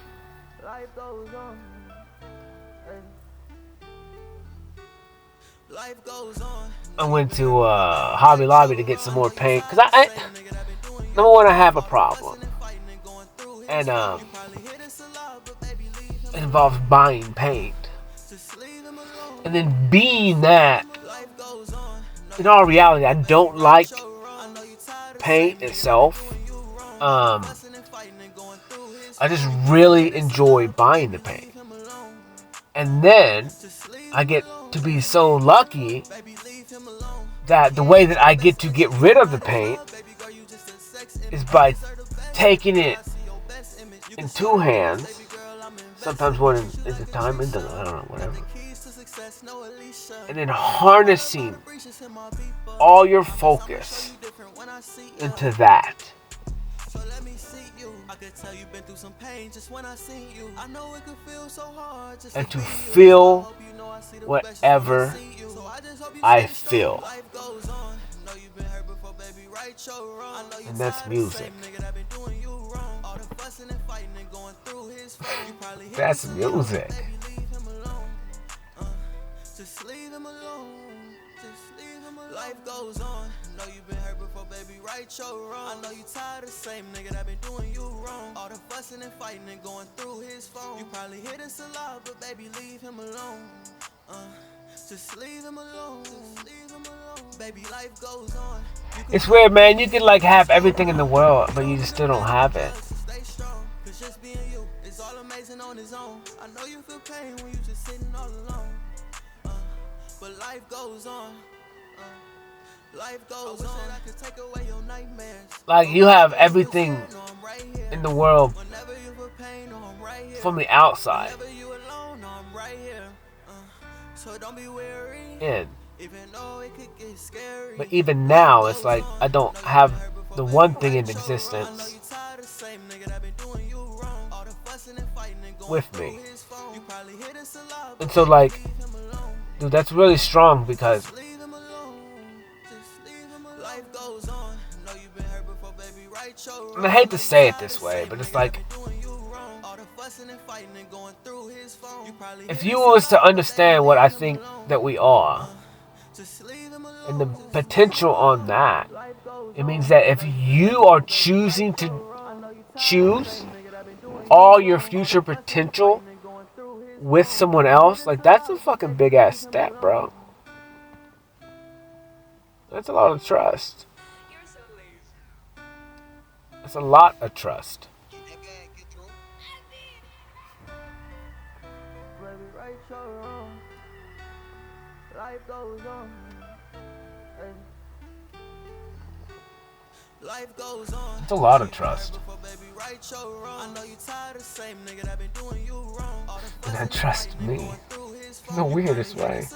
I went to Hobby Lobby to get some more paint because I number one, I have a problem, and it involves buying paint, and then being that, in all reality, I don't like paint itself. I just really enjoy buying the paint. And then I get to be so lucky that the way that I get to get rid of the paint is by taking it in two hands, sometimes one at a time, and I don't know, whatever. And then harnessing all your focus into that. So let me see you. I could tell you've been through some pain just when I see you. I know it could feel so hard just and to to be you. feel I hope you know I see the best when I whatever see you. So I just hope you I stay strong. feel. Life goes on. Know you've been hurt before, baby, right your wrong. I know you And that's tired of the music. same nigga that been doing you wrong. All the fussing and fighting and going through his phone. You probably hit That's us a lot, music. but baby, leave him alone. Just leave him alone. Just leave him alone. Life goes on. Know you've been hurt before, baby, right your wrong. I know you tired of the same nigga that been doing you wrong. All the fussing and fighting and going through his phone. You probably hit us a lot, but baby, leave him alone. Just leave him alone. Just leave him alone. Baby, life goes on. It's weird, man. You can like have everything in the world, but you just still don't have it. Stay strong, 'cause just being you is all amazing on its own. I know you feel pain when you just sitting all alone. But life goes on. Life goes on. I could take away your nightmares. Like you have everything in the world Whenever you feel pain, no, I'm right here. from the outside Whenever you alone, no, I'm right here. So don't be weary. in. Even though it could get scary. But even now, it's like I don't have the one thing in existence with me. And so like, dude, that's really strong because and I hate to say it this way, but it's like if you was to understand what I think that we are and the potential on that, it means that if you are choosing to choose all your future potential with someone else, like that's a fucking big ass step, bro. That's a lot of trust. That's a lot of trust. Life goes on. Life goes on. It's a lot of trust. And that trust me in the weirdest way.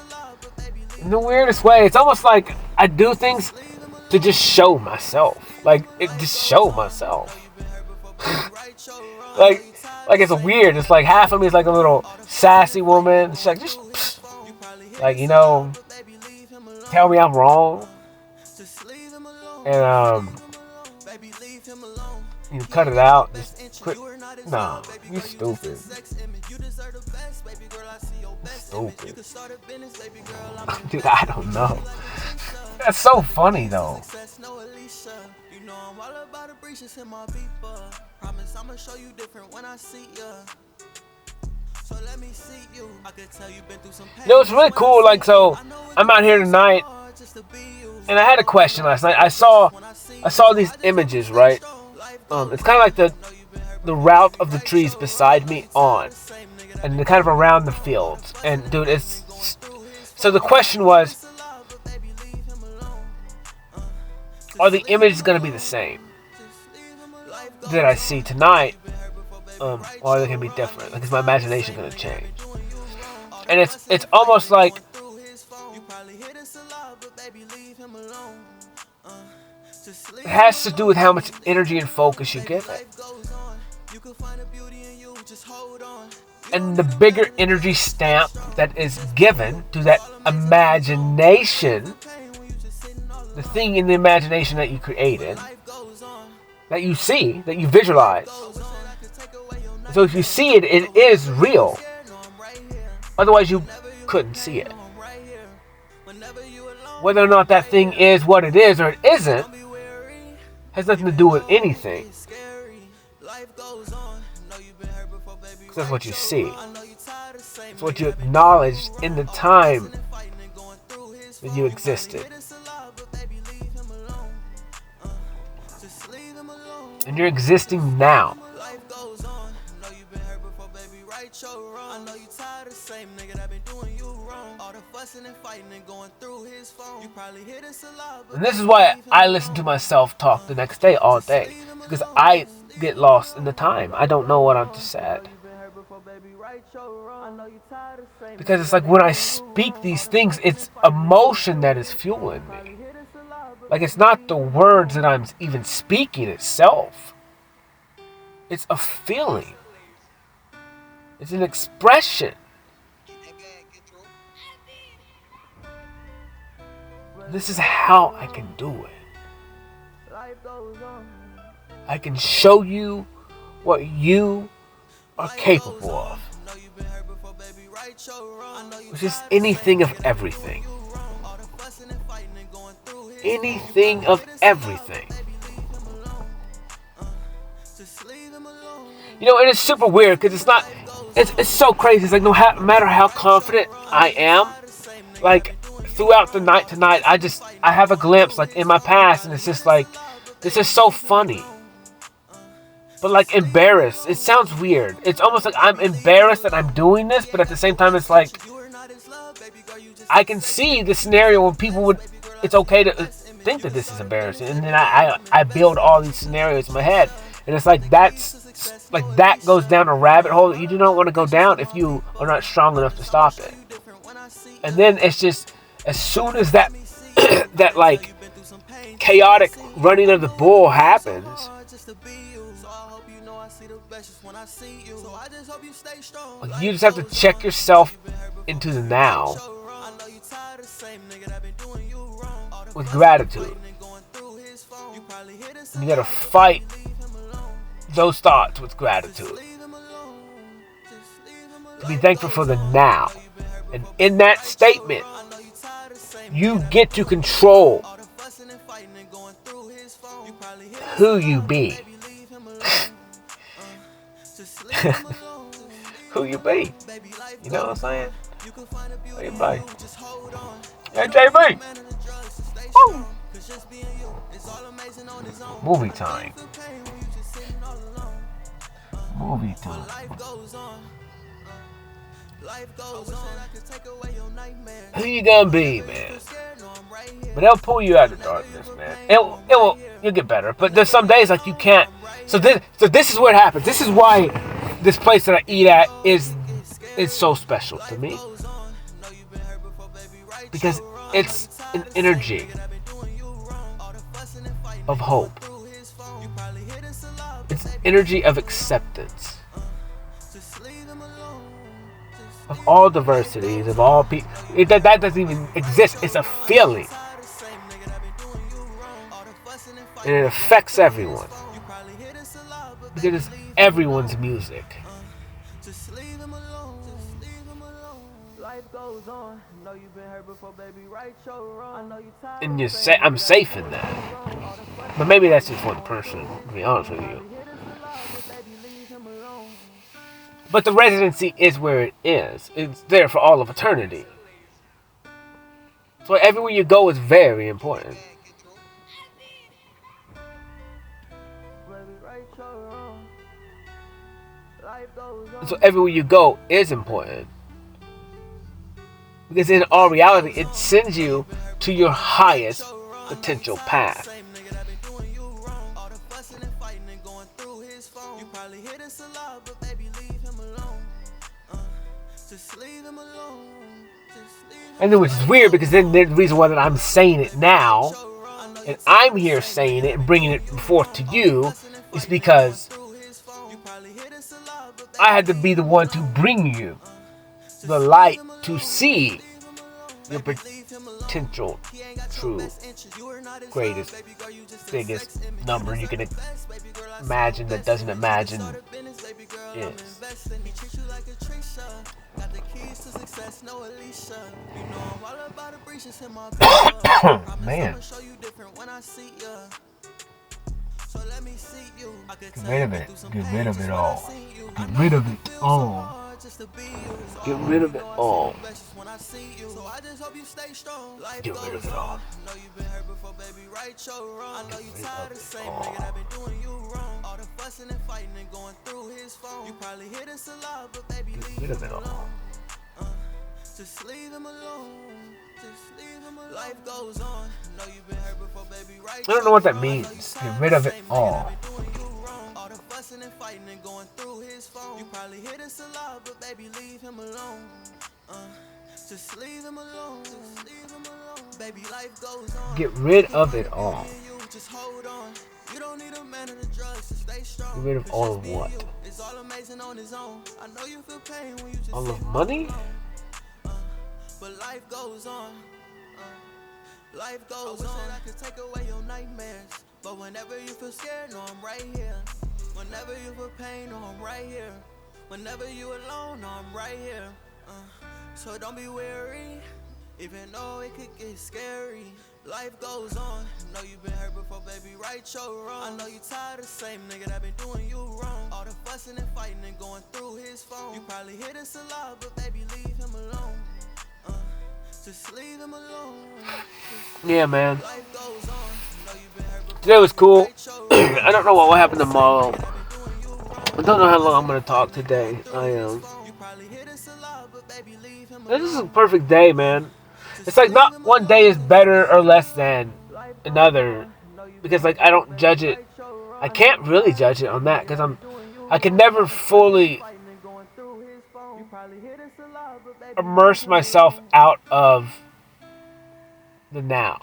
In the weirdest way. It's almost like I do things to just show myself. Like, it just show myself. like it's weird. It's like half of me is like a little sassy woman. She's like, just, psh. Like, you know, tell me I'm wrong. And, you cut it out. Just quit. Nah, you stupid. Stupid. Dude, I don't know. That's so funny though. You know, it's really cool. Like, so I'm out here tonight, and I had a question last night. I saw these images, right? It's kind of like the route of the trees beside me and they're kind of around the fields. And dude, so the question was, are the images gonna be the same that I see tonight, or are they gonna be different? Like, is my imagination gonna change? And it's almost like it has to do with how much energy and focus you give it. And the bigger energy stamp that is given to that imagination, the thing in the imagination that you created, that you see, that you visualize. So if you see it, it is real. Otherwise you couldn't see it. Whether or not that thing is what it is or it isn't has nothing to do with anything. Because that's what you see. It's what you acknowledged in the time that you existed. And you're existing now. And this is why I listen to myself talk the next day, all day. Because I get lost in the time. I don't know what I've just said. Because it's like when I speak these things, it's emotion that is fueling me. Like, it's not the words that I'm even speaking itself. It's a feeling. It's an expression. This is how I can do it. I can show you what you are capable of. Which is anything of everything. Anything of everything. You know, and it's super weird because it's not, it's so crazy. It's like no matter how confident I am, like throughout the night tonight, I have a glimpse like in my past, and it's just like, this is so funny. But like embarrassed. It sounds weird. It's almost like I'm embarrassed that I'm doing this, but at the same time, it's like, I can see the scenario when people would, it's okay to think that this is embarrassing. And then I build all these scenarios in my head. And it's like that goes down a rabbit hole that you do not want to go down if you are not strong enough to stop it. And then it's just, as soon as that that like chaotic running of the bull happens, you just have to check yourself into the now with gratitude. And you gotta fight those thoughts with gratitude. To be thankful for the now. And in that statement, you get to control who you be. Who you be. You know what I'm saying? Who you be? Hey, JB! Woo! Movie time. Movie time. Who you gonna be, man? But they'll pull you out of darkness, man. You'll get better. But there's some days like you can't. So this is what happens. This is why this place that I eat at is so special to me. Because it's an energy of hope. It's an energy of acceptance. Of all diversities, of all people. That doesn't even exist. It's a feeling. And it affects everyone. Because it's everyone's music. And you say I'm safe in that. But maybe that's just one person, to be honest with you. But the residency is where it is. It's there for all of eternity. So everywhere you go is very important. So everywhere you go is important. Because in all reality, it sends you to your highest potential path. And then which is weird because then the reason why that I'm saying it now, and I'm here saying it and bringing it forth to you, is because I had to be the one to bring you the light to see your potential, true, greatest, biggest number you can imagine that doesn't imagine is. Man. Get rid of it. Get rid of it all. Get rid of it all. Get rid of it all. Get rid of it all. Get rid of it all. Just leave him alone. Life goes on. I don't know what that means. Get rid of it all. All the fussing and fighting and going through his phone. You probably hear this a lot, but baby, leave him alone. Just leave him alone. Baby, life goes on. Get rid of it all. Just hold on. You don't need a man of the drugs to stay strong. Get rid of all of what? It's all amazing on its own. I know you feel pain when you just All of money? But life goes on. Life goes on. I could take away your nightmares. But whenever you feel scared, no, I'm right here. Whenever you feel pain, no, I'm right here. Whenever you alone, no, I'm right here. So don't be weary, even though it could get scary. Life goes on. I know you've been hurt before, baby, right your wrong. I know you tired of the same nigga that been doing you wrong. All the fussing and fighting and going through his phone. You probably hear this a lot, but baby, leave him alone. Just leave him alone. Yeah, man. Life goes on. I know you've been hurt before. Today was cool. I don't know what will happen tomorrow. I don't know how long I'm going to talk today. This is a perfect day, man. It's like not one day is better or less than another. Because, like, I don't judge it. I can't really judge it on that. Because I can never fully immerse myself out of the now.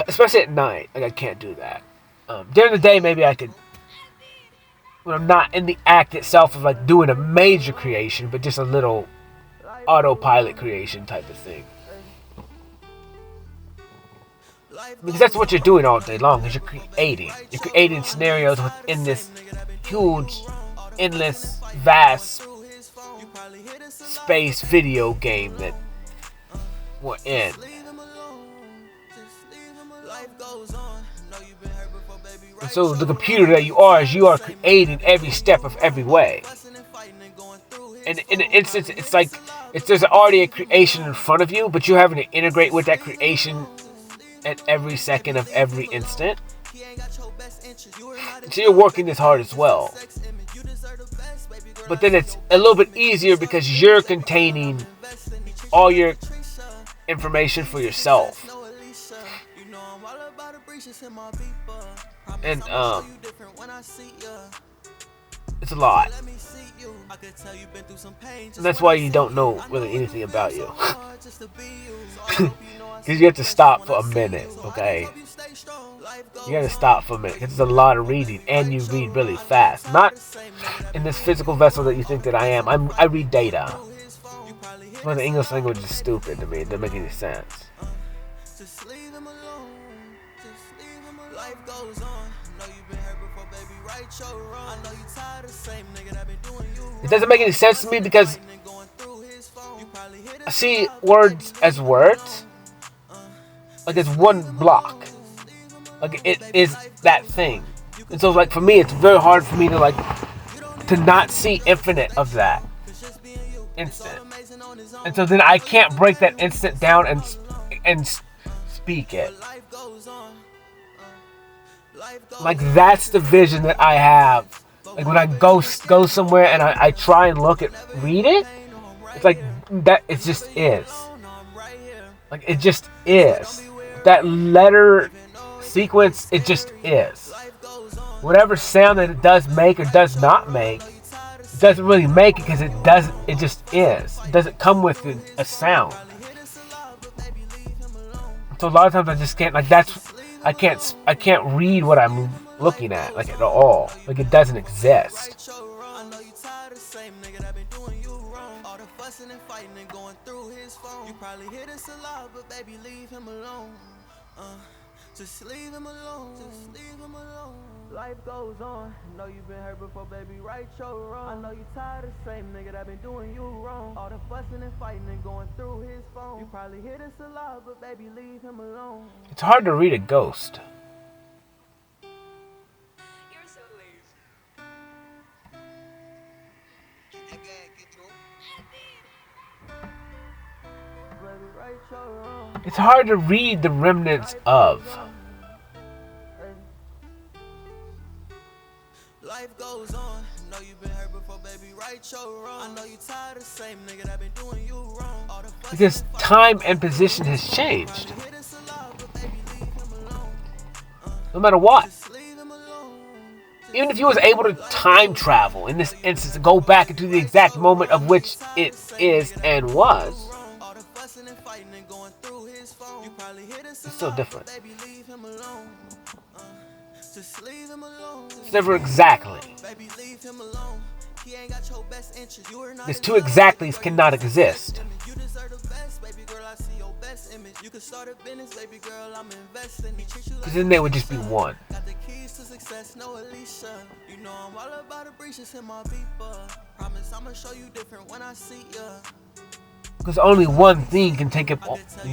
Especially at night. Like, I can't do that. During the day, maybe I could, when I'm not in the act itself of like doing a major creation, but just a little autopilot creation type of thing. Because that's what you're doing all day long, is you're creating. You're creating scenarios within this huge, endless, vast space video game that we're in. And so the computer that you are creating every step of every way. And in an instance, it's like there's already a creation in front of you, but you're having to integrate with that creation at every second of every instant. So you're working this hard as well. But then it's a little bit easier because you're containing all your information for yourself. And it's a lot. And that's why you don't know really anything about you. Because you have to stop for a minute, okay? You gotta stop for a minute, because it's a lot of reading, and you read really fast. Not in this physical vessel that you think that I am. I read data. Well, the English language is stupid to me. It doesn't make any sense. It doesn't make any sense to me because I see words as words. Like it's one block. Like it is that thing. And so like for me it's very hard for me to not see infinite of that instant. And so then I can't break that instant down and speak it. Like that's the vision that I have. Like when I go somewhere and I try and read it, it's like that. It just is. Like it just is. That letter sequence, it just is. Whatever sound that it does make or does not make, it doesn't really make it because it does. It just is. It doesn't come with a sound. So a lot of times I just can't. Like that's. I can't read what I'm looking at, like at all. Like it doesn't exist. Just leave him alone. Life goes on. I know you've been hurt before, baby, right your wrong. I know you tired of the same nigga that been doing you wrong. All the fussing and fighting and going through his phone. You probably hear this a lot, but baby, leave him alone. It's hard to read a ghost. You're so lazy. It's hard to read the remnants of. Life goes on. I know you've been hurt before, baby, right your wrong. I know you tired of the same nigga that been doing you wrong. Because time and position has changed. No matter what. Even if you was able to time travel in this instance, to go back into the exact moment of which it is and was, It's still different. It's never exactly. These two exactlies cannot exist. Because then they would just be one. Because only one thing can take up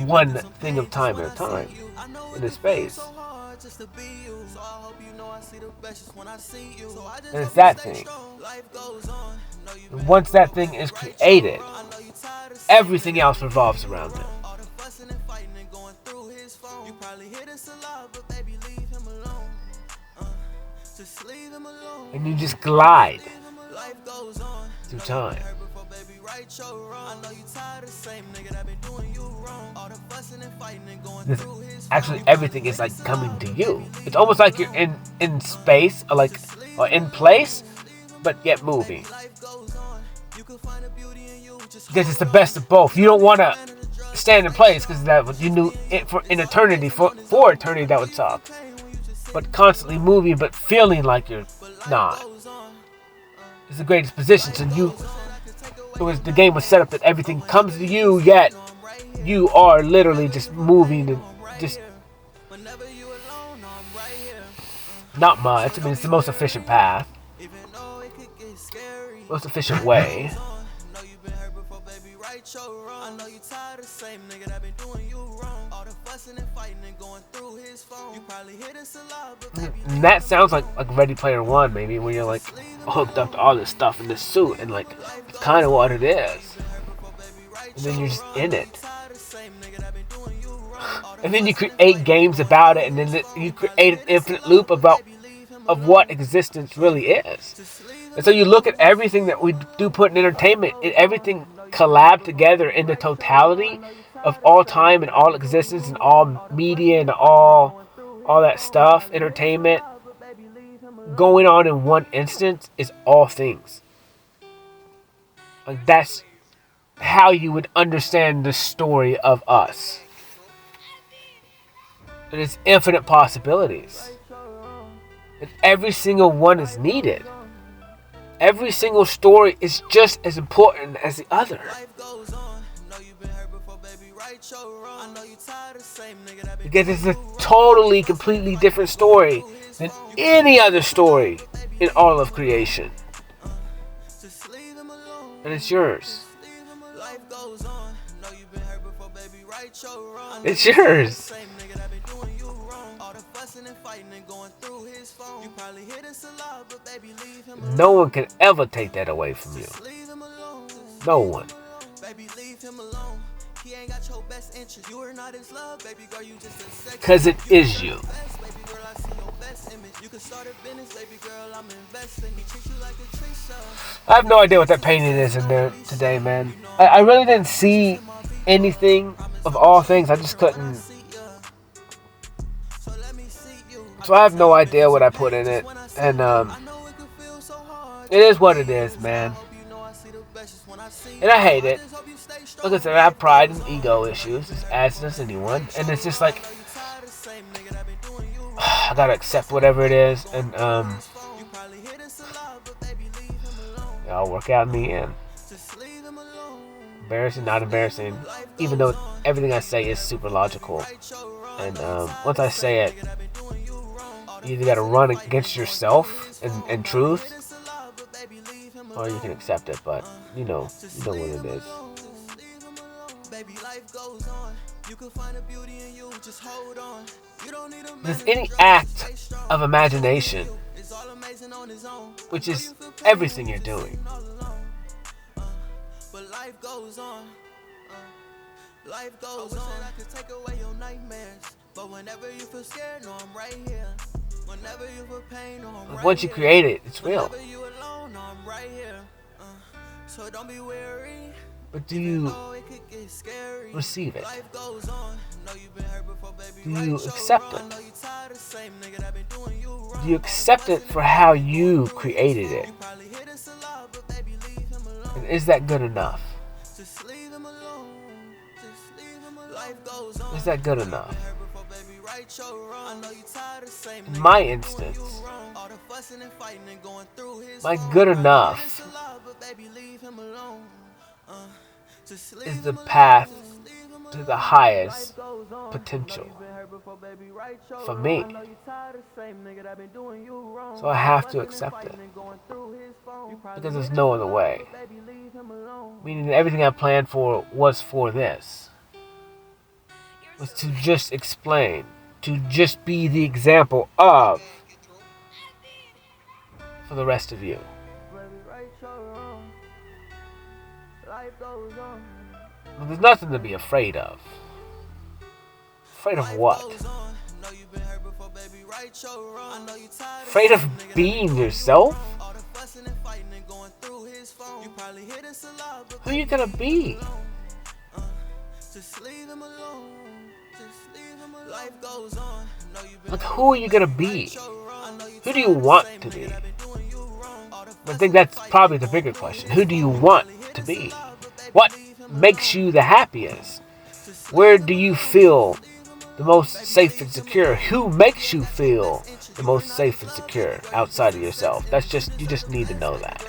one thing of time at a time in a space. And it's that thing. And once that thing is created, everything else revolves around it. And you just glide through time. Actually, everything is like coming to you. It's almost like you're in space, or in place, but yet moving. Because it's the best of both. You don't want to stand in place because that you knew it for eternity that would suck. But constantly moving, but feeling like you're not. It's the greatest position. So the game was set up that everything comes to you, yet you are literally just moving and just not much. I mean, it's the most efficient path, most efficient way. And that sounds like Ready Player One, maybe, where you're like hooked up to all this stuff in this suit, and like it's kind of what it is. And then you're just in it. And then you create games about it, and then you create an infinite loop of what existence really is. And so you look at everything that we do put in entertainment, everything collab together in the totality of all time and all existence and all media and all that stuff, entertainment, going on in one instance is all things. Like that's how you would understand the story of us. And it's infinite possibilities. And every single one is needed. Every single story is just as important as the other. Because it's a totally, completely different story than any other story in all of creation. And it's yours. It's yours. No one can ever take that away from you. No one. Because it is you. I have no idea what that painting is in there today, man. I really didn't see anything of all things. I just couldn't. So I have no idea what I put in it. And it is what it is, man. And I hate it. Like I said, I have pride and ego issues, as does anyone. And it's just like, I gotta accept whatever it is, and I'll work out in the end. Embarrassing, not embarrassing, even though everything I say is super logical. And once I say it, you either gotta run against yourself and truth, or you can accept it. But you know what it is. There's any act of imagination, which is everything you're doing. Life goes on. I could take away your nightmares, but whenever you feel scared, no, I'm right here. Whenever you feel pain, no, I'm right. Once you create it, it's real. Whenever you alone, no, I'm right here. So don't be weary. But do you receive it? Do you accept it? Do you accept it for how you created it? And is that good enough? Is that good enough? In my instance, my good enough is the path to the highest potential for me. So I have to accept it. Because there's no other way. Meaning that everything I planned for was for this. Was to just explain. To just be the example of for the rest of you. Well, there's nothing to be afraid of. Afraid of what? Afraid of being yourself? Who are you gonna be? Like, who are you gonna be? Who do you want to be? I think that's probably the bigger question. Who do you want to be? What makes you the happiest? Where do you feel the most safe and secure? Who makes you feel the most safe and secure outside of yourself? You just need to know that.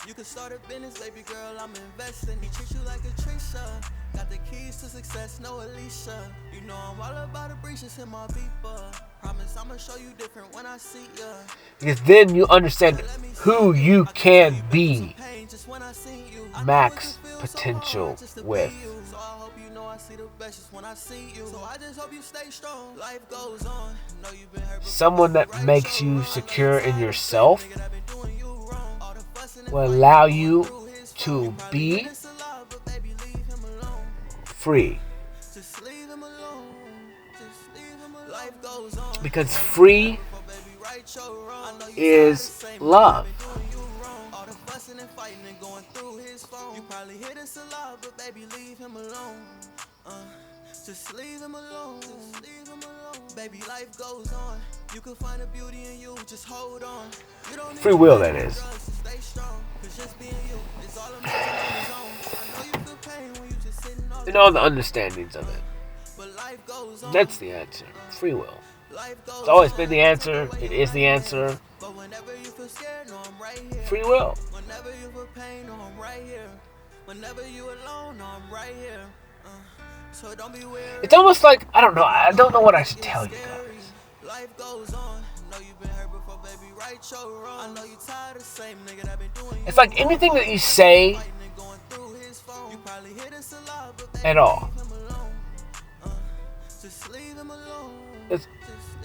You can start a business, baby girl, I'm investing. He treats you like a Trisha. Got the keys to success, no Alicia. You know I'm all about the breaches in my beeper. Promise I'ma show you different when I see ya. Because then you understand who you can be. Max potential with. So I hope you know I see the best just when I see you. So I just hope you stay strong. Life goes on. Someone that makes you secure in yourself will allow you to be free. Because free is love. You probably hear this a lot, but baby, leave him alone. Just leave him alone. Baby, life goes on. You can find a beauty in you, just hold on. Free will, that is. And all the understandings of it. That's the answer. Free will. It's always been the answer. It is the answer. Free will. It's almost like, I don't know what I should tell you guys. It's like anything that you say at all, it's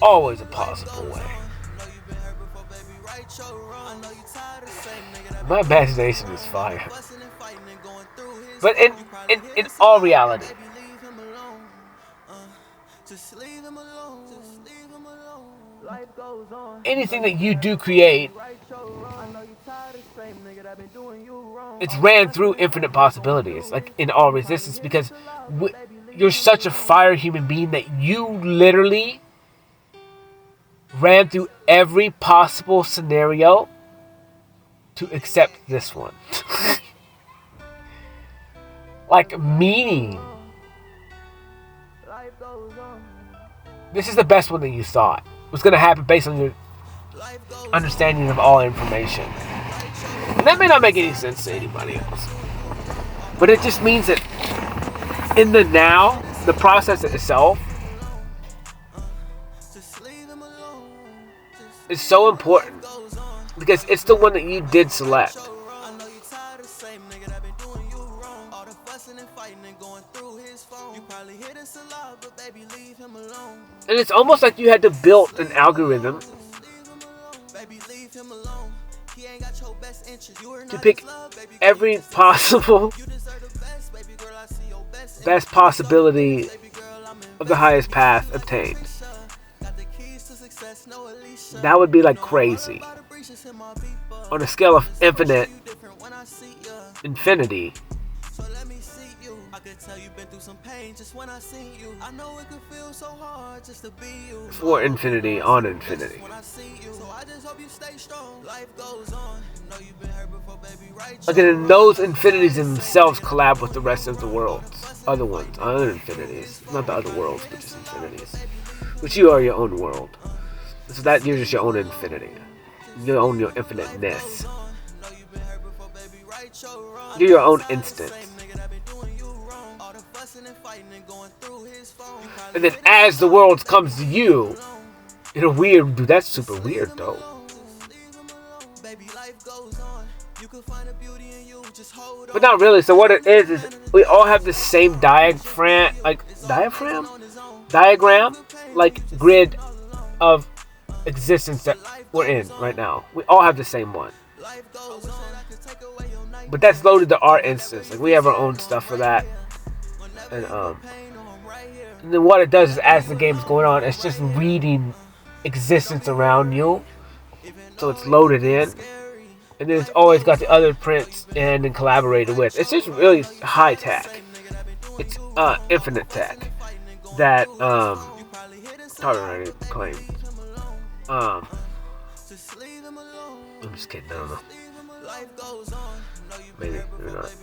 always a possible way. My imagination is fire. But in all reality, anything that you do create, it's ran through infinite possibilities, like in all resistance, because you're such a fire human being that you literally ran through every possible scenario to accept this one. Like, meaning, this is the best one that you thought was going to happen based on your understanding of all information. And that may not make any sense to anybody else. But it just means that in the now, the process itself is so important because it's the one that you did select. And it's almost like you had to build an algorithm to pick every possible best possibility of the highest path obtained. That would be like crazy. On a scale of infinity, I could tell you've been through some pain just when I seen you. I know it could feel so hard just to be you. For infinity on infinity. When I see you, so I just hope you stay strong. Life goes on. Know you've been hurt before, baby, right? Again, those infinities themselves collab with the rest of the worlds. Other ones, other infinities. Not the other worlds, but just infinities. Which you are your own world. So that you're just your own infinity. You own your infiniteness. You're your own instant. And then as the world comes to you, in a weird, dude, that's super weird though. But not really. So what it is we all have the same diagram, like grid of existence that we're in right now. We all have the same one. But that's loaded to our instance. Like we have our own stuff for that. And then what it does is as the game's going on, it's just reading existence around you. So it's loaded in. And then it's always got the other prints in and collaborated with. It's just really high tech. It's infinite tech that Target already claimed. I'm just kidding, I don't know. Maybe not.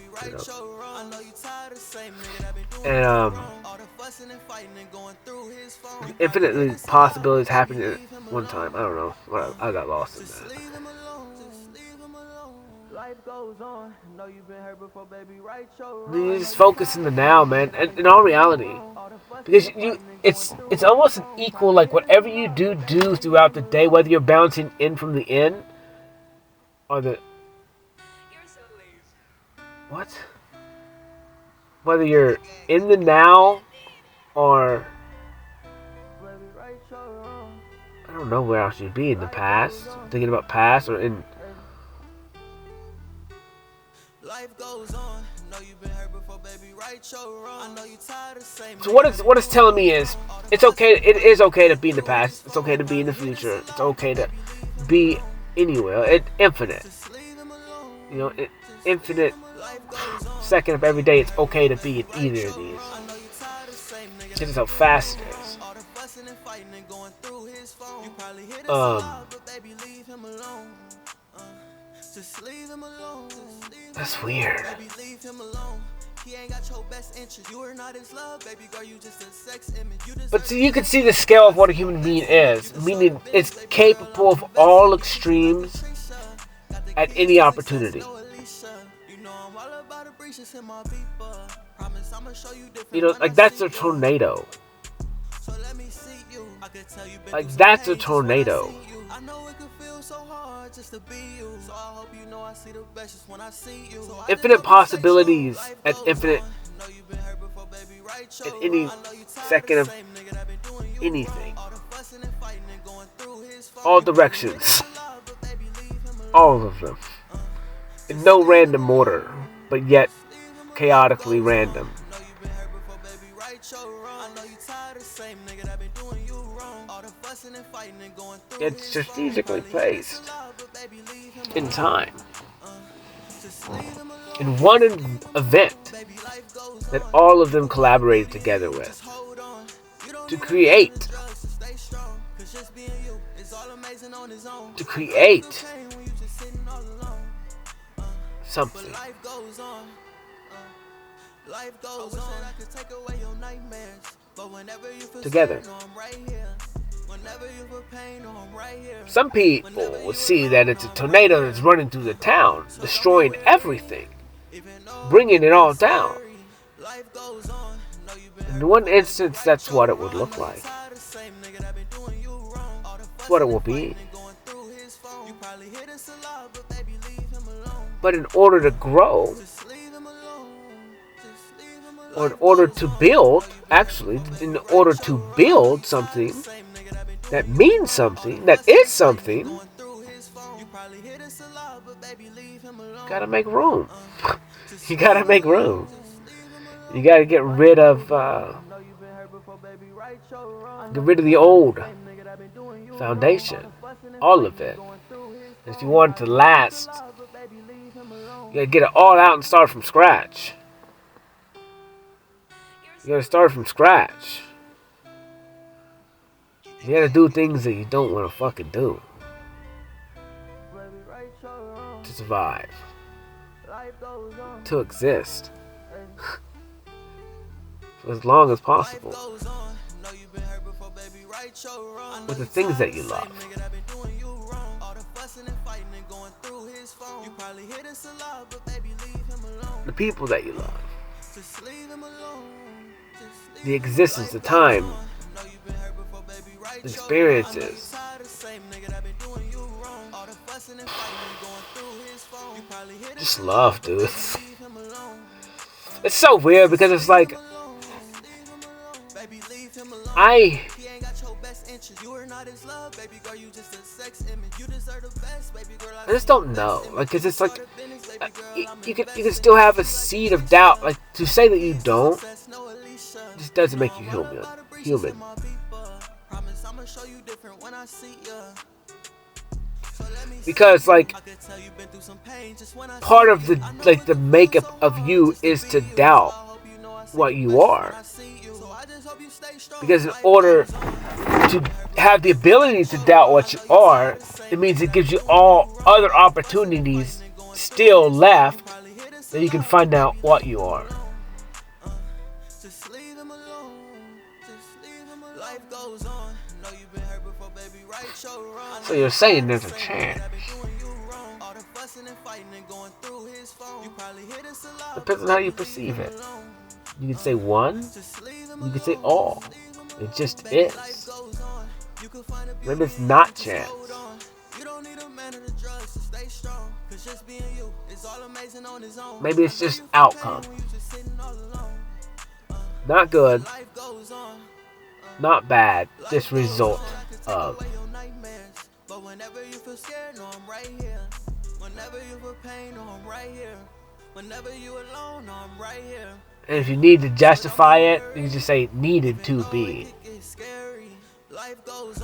And infinitely possibilities happening at one time. I don't know. I got lost in that. You just focus in the now, man, and in all reality, because it's almost an equal, like whatever you do throughout the day, whether you're bouncing in from the in, or whether you're in the now, or I don't know where else you'd be, in the past, thinking about past, or in. So what it's telling me is it's okay. It is okay to be in the past. It's okay to be in the future. It's okay to be anywhere. It's infinite. You know, infinite second of every day. It's okay to be in either of these. This is how fast it is. That's weird. But so you can see the scale of what a human being is. Meaning it's capable of all extremes at any opportunity. You know, like that's a tornado. Like that's a tornado. Infinite possibilities at infinite at any second of anything. All directions. All of them. In no random order, but yet chaotically random. It's strategically placed in time. In one event that all of them collaborated together with to create something together. Some people will see that it's a tornado that's running through the town, destroying everything, bringing it all down. In one instance, that's what it would look like. That's what it will be. But in order to grow, or in order to build something that means something, that is something, you gotta make room. You gotta make room. You gotta get rid of the old foundation, all of it. If you want it to last, you gotta get it all out and start from scratch. You gotta start from scratch. You gotta do things that you don't want to fucking do to survive, to exist for as long as possible with the things that you love. The people that you love. The existence, the time, the experiences. Just love, dude. It's so weird because it's like I just don't know, like, cause it's like you can still have a seed of doubt, like to say that you don't just doesn't make you human. Because like part of the makeup of you is to doubt what you are. Because in order to have the ability to doubt what you are, it means it gives you all other opportunities still left that you can find out what you are. So you're saying there's a chance. Depends on how you perceive it. You can say one, you can say all. It just is. Maybe it's not chance. Maybe it's just outcome. Not good, not bad, just result of. But whenever you feel scared, no, I'm right here. Whenever you feel pain, no, I'm right here. Whenever you alone, no, I'm right here. And if you need to justify it, you can just say needed to be.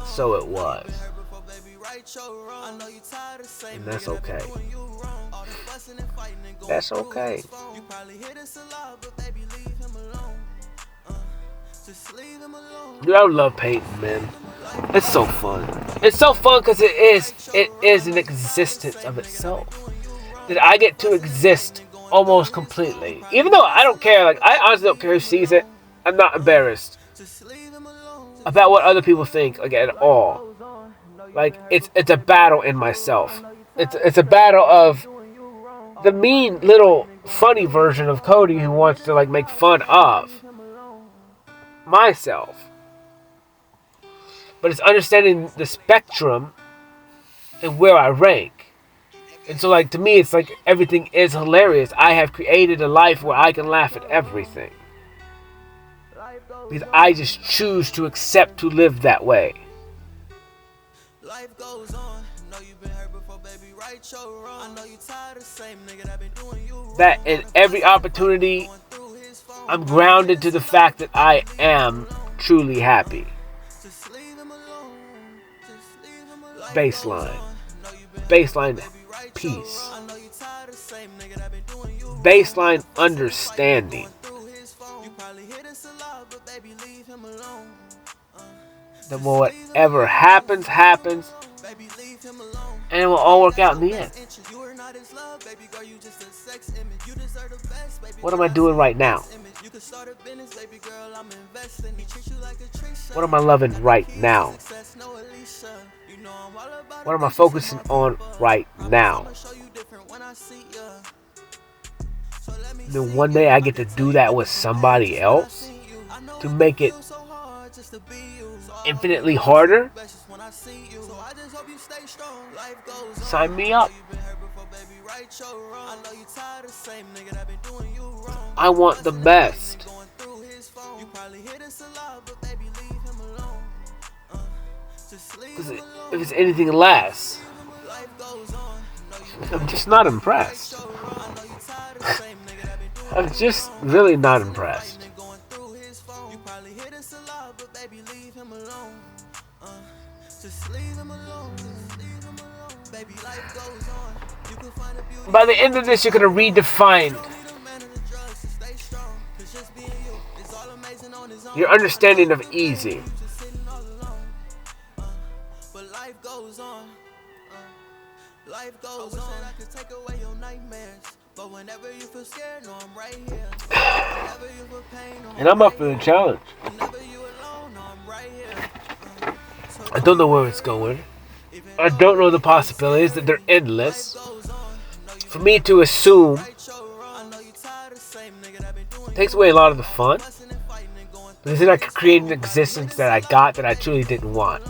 So it was. And that's okay. That's okay. Dude, I love painting, man. It's so fun. It's so fun because it is an existence of itself. That I get to exist almost completely. Even though I don't care, like I honestly don't care who sees it. I'm not embarrassed about what other people think, like at all. Like it's a battle in myself. It's a battle of the mean little funny version of Cody who wants to like make fun of myself. But it's understanding the spectrum and where I rank. And so like to me it's like everything is hilarious. I have created a life where I can laugh at everything. Because I just choose to accept to live that way. That in every opportunity I'm grounded to the fact that I am truly happy. Baseline peace. Baseline understanding. That whatever happens, and it will all work out in the end. What am I doing right now? What am I loving right now? What am I focusing on right now? Then one day I get to do that with somebody else to make it infinitely harder. Sign me up. I want the best. Because if it's anything less, I'm just not impressed. I'm just really not impressed. By the end of this, you're going to redefine Your understanding of easy. But life goes on. Life goes on. I could take away your nightmares. But whenever you feel scared, no, I'm right here. Whenever you feel pain, no, And I'm up for the challenge. whenever you alone, no, I'm right here. I don't know where it's going. I don't know the possibilities, that they're endless. For me to assume takes away a lot of the fun. Because then I could create an existence that I got that I truly didn't want.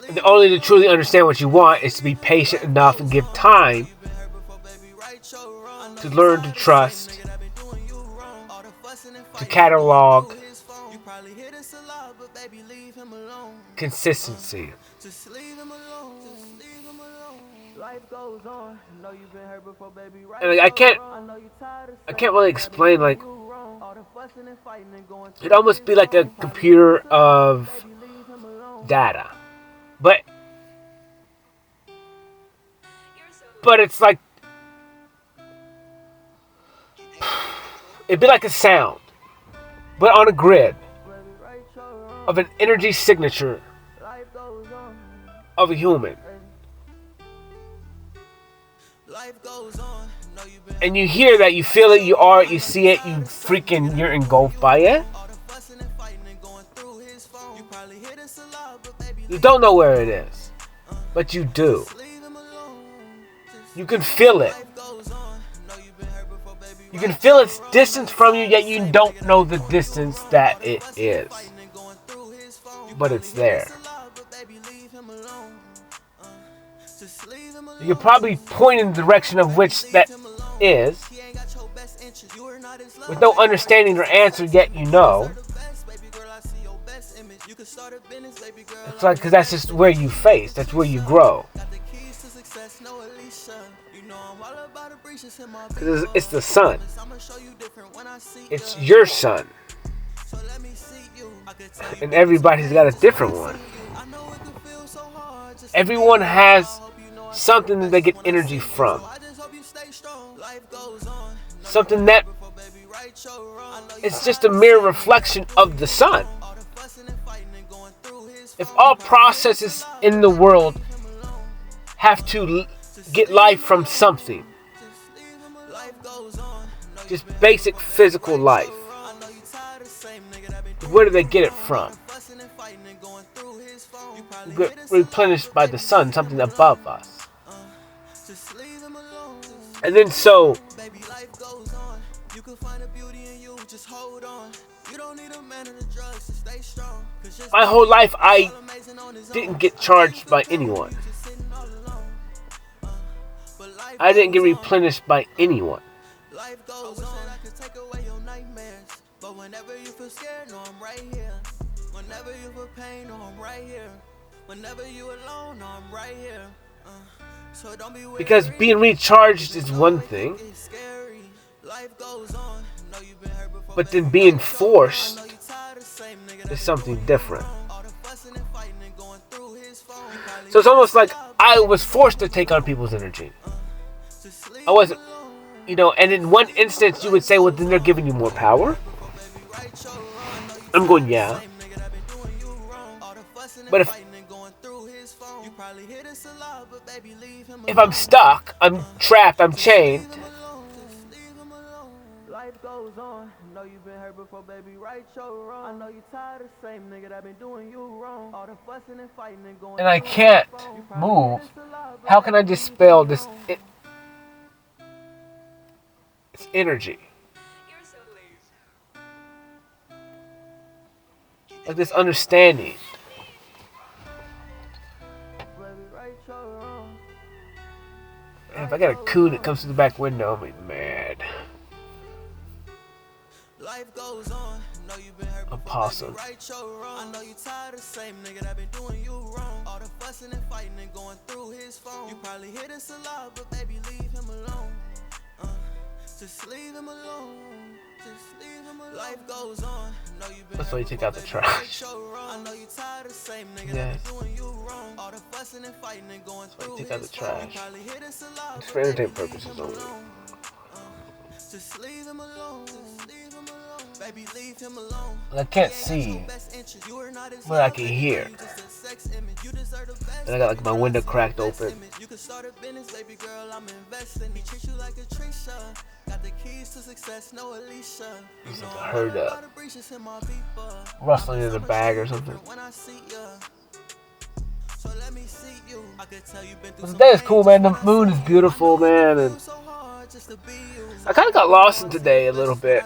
And only to truly understand what you want is to be patient enough and give time to learn to trust, to catalog consistency. And I can't really explain, like, it'd almost be like a computer of data. But it's like, it'd be like a sound, but on a grid of an energy signature of a human. And you hear that, you feel it, you are it, you see it, you're engulfed by it. You don't know where it is, but you do. You can feel it. You can feel its distance from you, yet you don't know the distance that it is. But it's there. You can probably point in the direction of which that is, with no understanding or answer, yet you know. It's like, because that's just where you face, that's where you grow. Because it's the sun. It's your sun. And everybody's got a different one. Everyone has something that they get energy from. Something that is just a mere reflection of the sun. If all processes in the world have to get life from something, just basic physical life, where do they get it from? We get replenished by the sun, something above us. And then so, my whole life I didn't get charged by anyone. I didn't get replenished by anyone. But whenever you feel scared, no, I'm right here. Whenever you feel pain, no, I'm right here. Whenever you alone, no, I'm right here. So don't be worried. Because being recharged is one thing, but then being forced is something different. So it's almost like I was forced to take on people's energy. I wasn't, and in one instance you would say, well, then they're giving you more power. I'm going, yeah. But if I'm stuck, I'm trapped, I'm chained, life goes on. Know you've been hurt before, baby, right your wrong. I know you tired of the same nigga that been doing you wrong. All the fussing and fighting and going. And I can't move. How can I dispel this? It's energy. Like this understanding. And if I got a coon that comes through the back window, I'll be mad. A possum. I know you tired of the same nigga that been doing you wrong. All the fussing and fighting and going through his phone. You probably hear this a lot, but baby, leave him alone. Just leave him alone. Just leave him alone. Life goes on. That's why you take out the trash. I know you tired of the same nigga that been doing you wrong. All the fussing and fighting and going through his phone. Take out the trash. It's for entertainment purposes only. Just leave him alone. Baby, leave him alone. I can't see, but I can hear. And I got like my window cracked open. You can start a business, baby girl, I'm investing. He treats you like a Trisha. Got the keys to success, no Alicia. It's like I heard rustling in the bag or something. But the day is cool, man. The moon is beautiful, man. And I kind of got lost in today a little bit.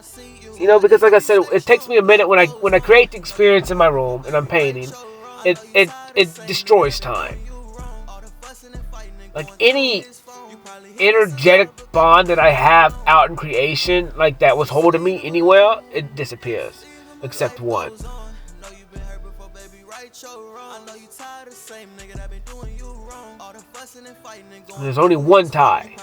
You know, because like I said, it takes me a minute when I create the experience in my room and I'm painting. It destroys time. Like any energetic bond that I have out in creation, like that was holding me anywhere, it disappears, except one. There's only one tie,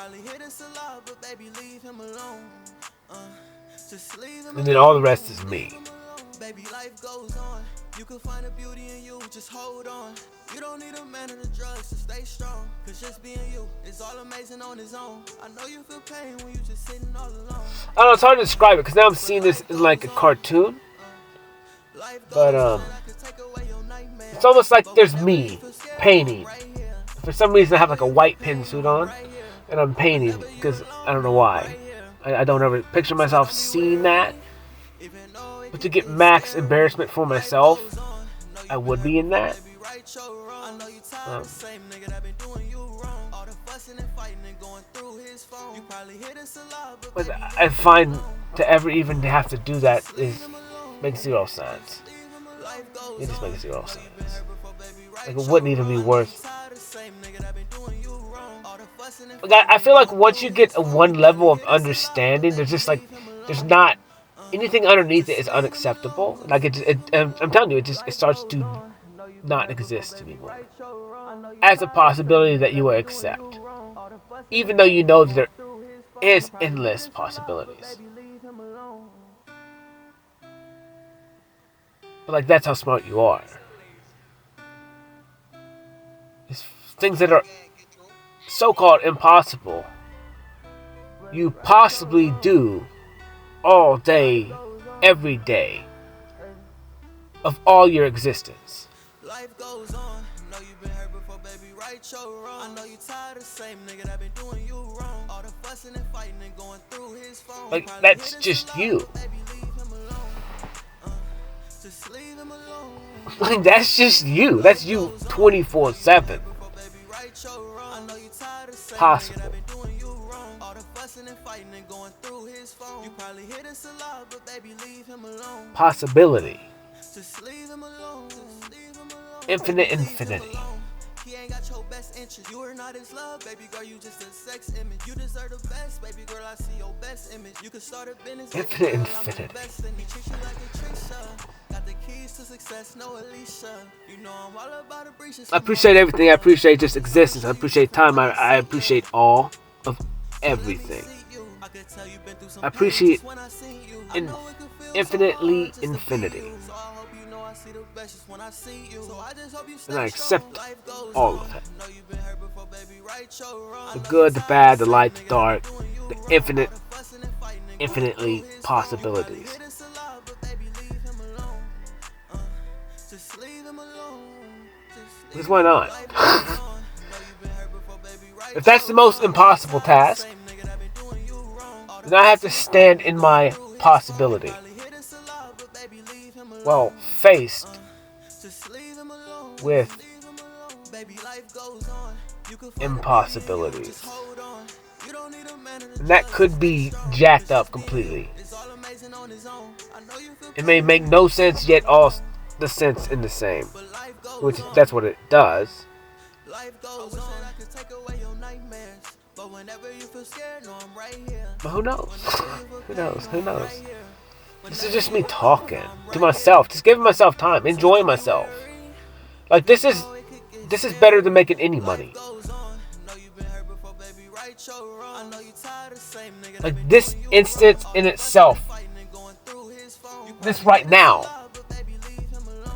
and then all the rest is me. Baby, life goes on. You can find a beauty in you, just hold on. You don't need a man or the drugs to stay strong. Cause just being you is all amazing on its own. I know you feel pain when you just sitting all alone. I don't know, it's hard to describe it because now I'm seeing this in like a cartoon. But it's almost like there's me painting. For some reason I have like a white pin suit on and I'm painting because I don't know why. I don't ever picture myself seeing that. But to get max embarrassment for myself, I would be in that. But I find to ever even have to do that makes zero sense. It just makes zero sense. Like it wouldn't even be worth. Like I feel like once you get one level of understanding, there's not. Anything underneath it is unacceptable. Like I'm telling you, it starts to not exist anymore as a possibility that you will accept, even though you know that there is endless possibilities. But like that's how smart you are. It's things that are so-called impossible, you possibly do. All day, every day of all your existence. Life goes on. Know you've been hurt before, baby, right or wrong. I know you tired of the same nigga that been doing you wrong. All the fussing and fighting and going through his phone. Like that's just you. Like that's just you. That's you 24/7. Possible. Possibility. Infinite infinity. He ain't got your best interest. You are not his love, baby girl. You just a sex image. You deserve the best, baby girl. I see your best image. You can start a business. Infinite infinity. Got the keys to success, no Alicia. You know I'm all about a breach. I appreciate everything. I appreciate just existence. I appreciate time. I appreciate all of everything. I appreciate infinitely infinity. And I accept all of it. The good, the bad, the light, the dark, the infinitely possibilities. Because why not? If that's the most impossible task, then I have to stand in my possibility. Well, faced with impossibilities. And that could be jacked up completely. It may make no sense, yet all the sense in the same. Which that's what it does. But who knows? Who knows? Who knows? This is just me talking to myself, just giving myself time, enjoying myself. Like this is better than making any money. Like this instance in itself, this right now,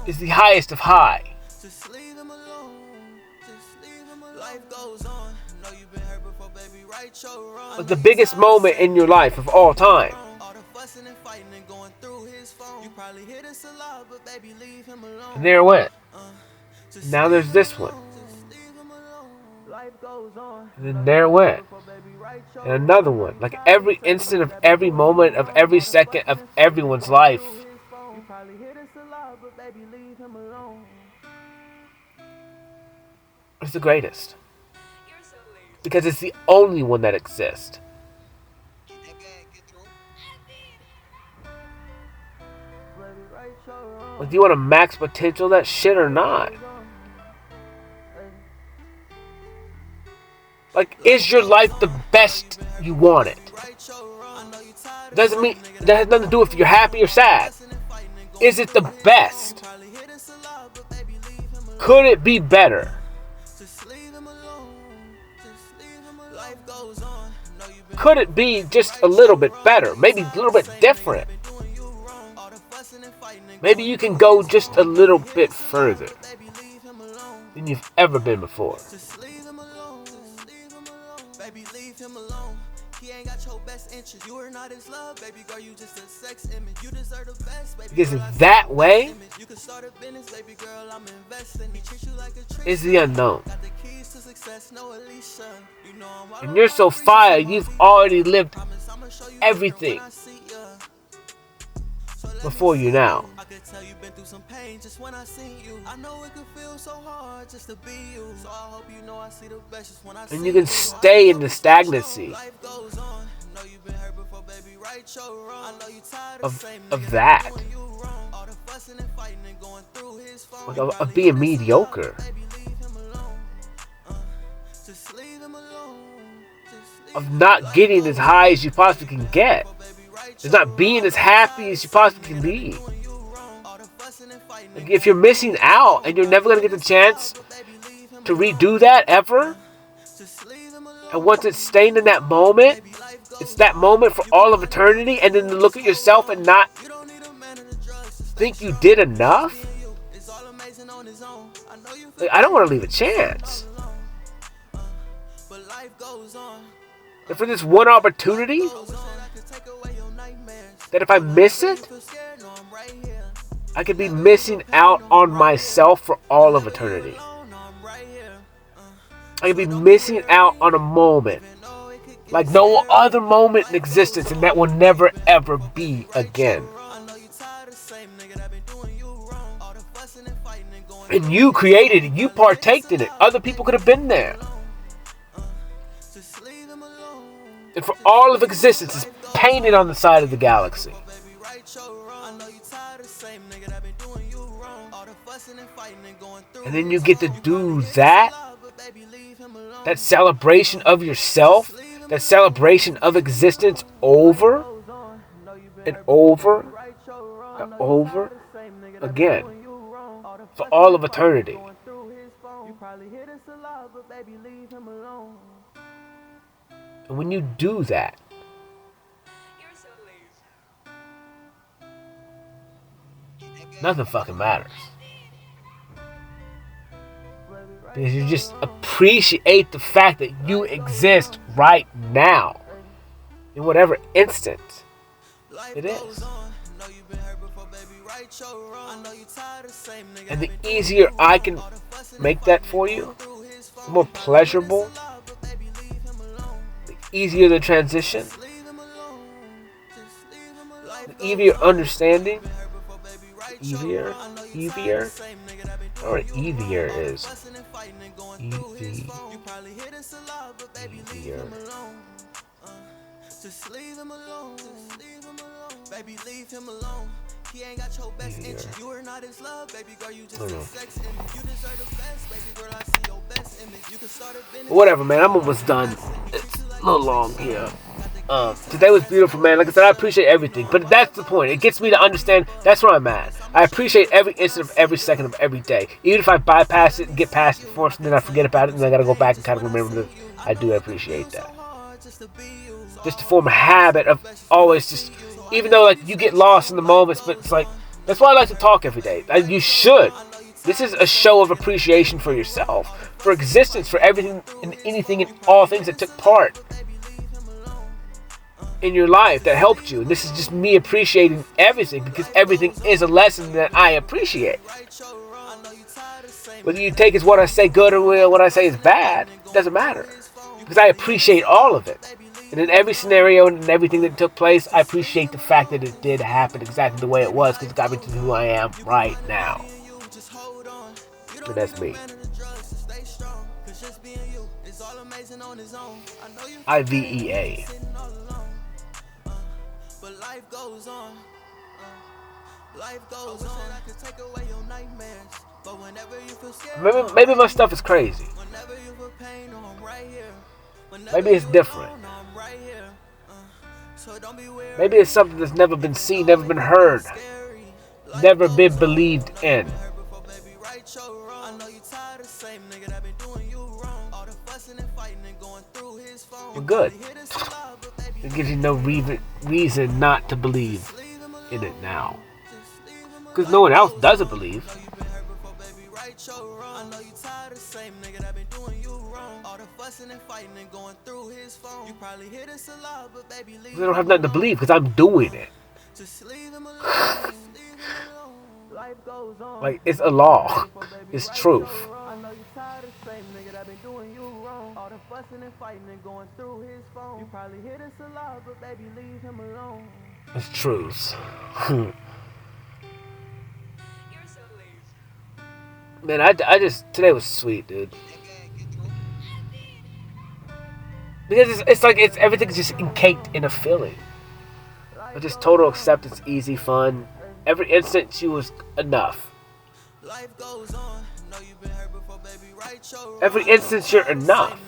is the highest of high. Like the biggest moment in your life of all time. going through his phone. You probably hear this a lot, but baby, leave him alone. And there it went. Now there's this one. And then there it went. And another one. Like every instant of every moment of every second of everyone's life. It's the greatest. Because it's the only one that exists. Like, do you want to max potential that shit or not? Like, is your life the best you want it? Doesn't mean that has nothing to do with if you're happy or sad. Is it the best? Could it be better? Could it be just a little bit better? Maybe a little bit different? Maybe you can go just a little bit further than you've ever been before. Baby, leave him alone. He ain't got your best interest. You are not his love, baby girl. You just a sex image. You deserve the best, baby. Because that way you can start a business, baby girl. I'm investing. He treats you like a treat. is the unknown. Got the keys to success, no Alicia. You know I'm And you're so fire, you've already lived everything before you now. I could tell you've been through some pain just when I see you. I know it could feel so hard just to be you. So I hope you know I see the best just when I see you. And you can stay in the stagnancy of that. Like of being mediocre. Of not getting as high as you possibly can get. It's not being as happy as you possibly can be. Like if you're missing out and you're never going to get the chance to redo that ever, and once it's staying in that moment, it's that moment for all of eternity, and then to look at yourself and not think you did enough? Like, I don't want to leave a chance. And for this one opportunity, that if I miss it, I could be missing out on myself for all of eternity. I could be missing out on a moment like no other moment in existence, and that will never ever be again. And you created it, you partaked in it. Other people could have been there. And for all of existence is painted on the side of the galaxy. And then you get to do that. That celebration of yourself. That celebration of existence over and over and over again. For all of eternity. And when you do that, nothing fucking matters. Because you just appreciate the fact that you exist right now. In whatever instant it is. And the easier I can make that for you, the more pleasurable, the easier the transition, the easier understanding, easier, or easier is easier. Just leave him alone. Baby, leave him alone. He ain't got your best interest. You are not his love, baby girl. You just a sex image. You deserve the best, baby girl. I see your best image. You can start a business. Whatever, man. I'm almost done. It's a little long here. Today was beautiful, man. Like I said, I appreciate everything. But that's the point. It gets me to understand that's where I'm at. I appreciate every instant of every second of every day. Even if I bypass it and get past it first and then I forget about it and then I gotta go back and kind of remember that I do appreciate that. Just to form a habit of always just, even though like you get lost in the moments, but it's like, that's why I like to talk every day. You should. This is a show of appreciation for yourself, for existence, for everything and anything and all things that took part. in your life that helped you. And this is just me appreciating everything, because everything is a lesson that I appreciate. Whether you take is what I say good or what I say is bad, it doesn't matter, because I appreciate all of it. And in every scenario and in everything that took place, I appreciate the fact that it did happen exactly the way it was, because it got me to who I am right now. But that's me. IVEA. Life goes on. Life goes on. I could take away your nightmares. But whenever you feel scared, maybe my stuff is crazy. Whenever you feel pain, I'm right here. Maybe it's different. I'm right here. So don't be weird. Maybe it's something that's never been seen, never been heard, never been believed in. You're good. It gives you no reason not to believe in it now, because no one else doesn't believe. They don't have nothing to believe, because I'm doing it. Like, it's a law. It's truth. It's truth. Man, I just, today was sweet, dude. Because it's like everything's just encased in a feeling. But just total acceptance, easy, fun. Every instant she was enough. Every instance you're enough.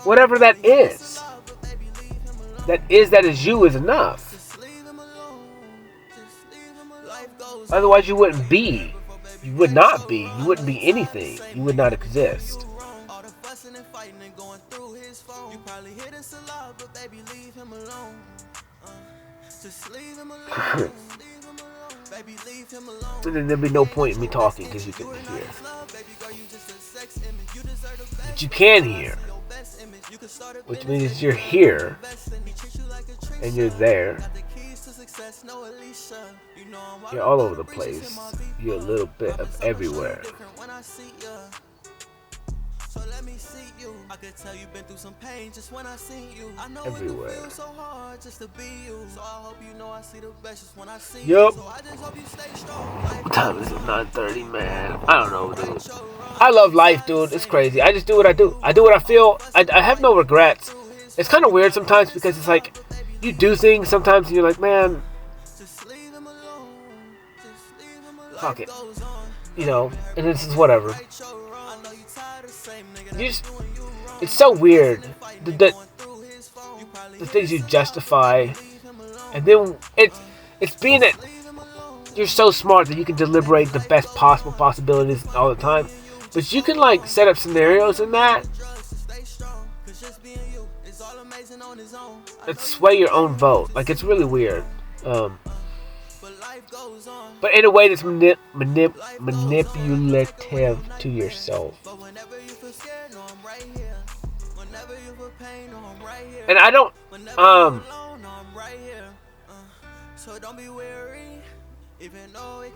Whatever that is. That is you is enough. Otherwise you wouldn't be. You would not be. You wouldn't be anything. You would not exist. And then there'd be no point in me talking, because you couldn't hear. But you can hear, which means you're here and you're there. You're all over the place. You're a little bit of everywhere. So let me see you. I could tell you've been through some pain just when I see you. I know everywhere. It feels so hard just to be you. So I hope you know I see the best just when I see you. So I just hope you stay strong. What time is it? 9:30, man. I don't know, dude. I love life, dude. It's crazy. I just do what I do. I do what I feel. I have no regrets. It's kind of weird sometimes, because it's like you do things sometimes and you're like, man, fuck it. You know, and this is whatever. It's so weird, the things you justify, and then it's being that you're so smart that you can deliberate the best possible possibilities all the time, but you can like set up scenarios in that sway your own vote. Like, it's really weird, but in a way that's manipulative to yourself. And I don't,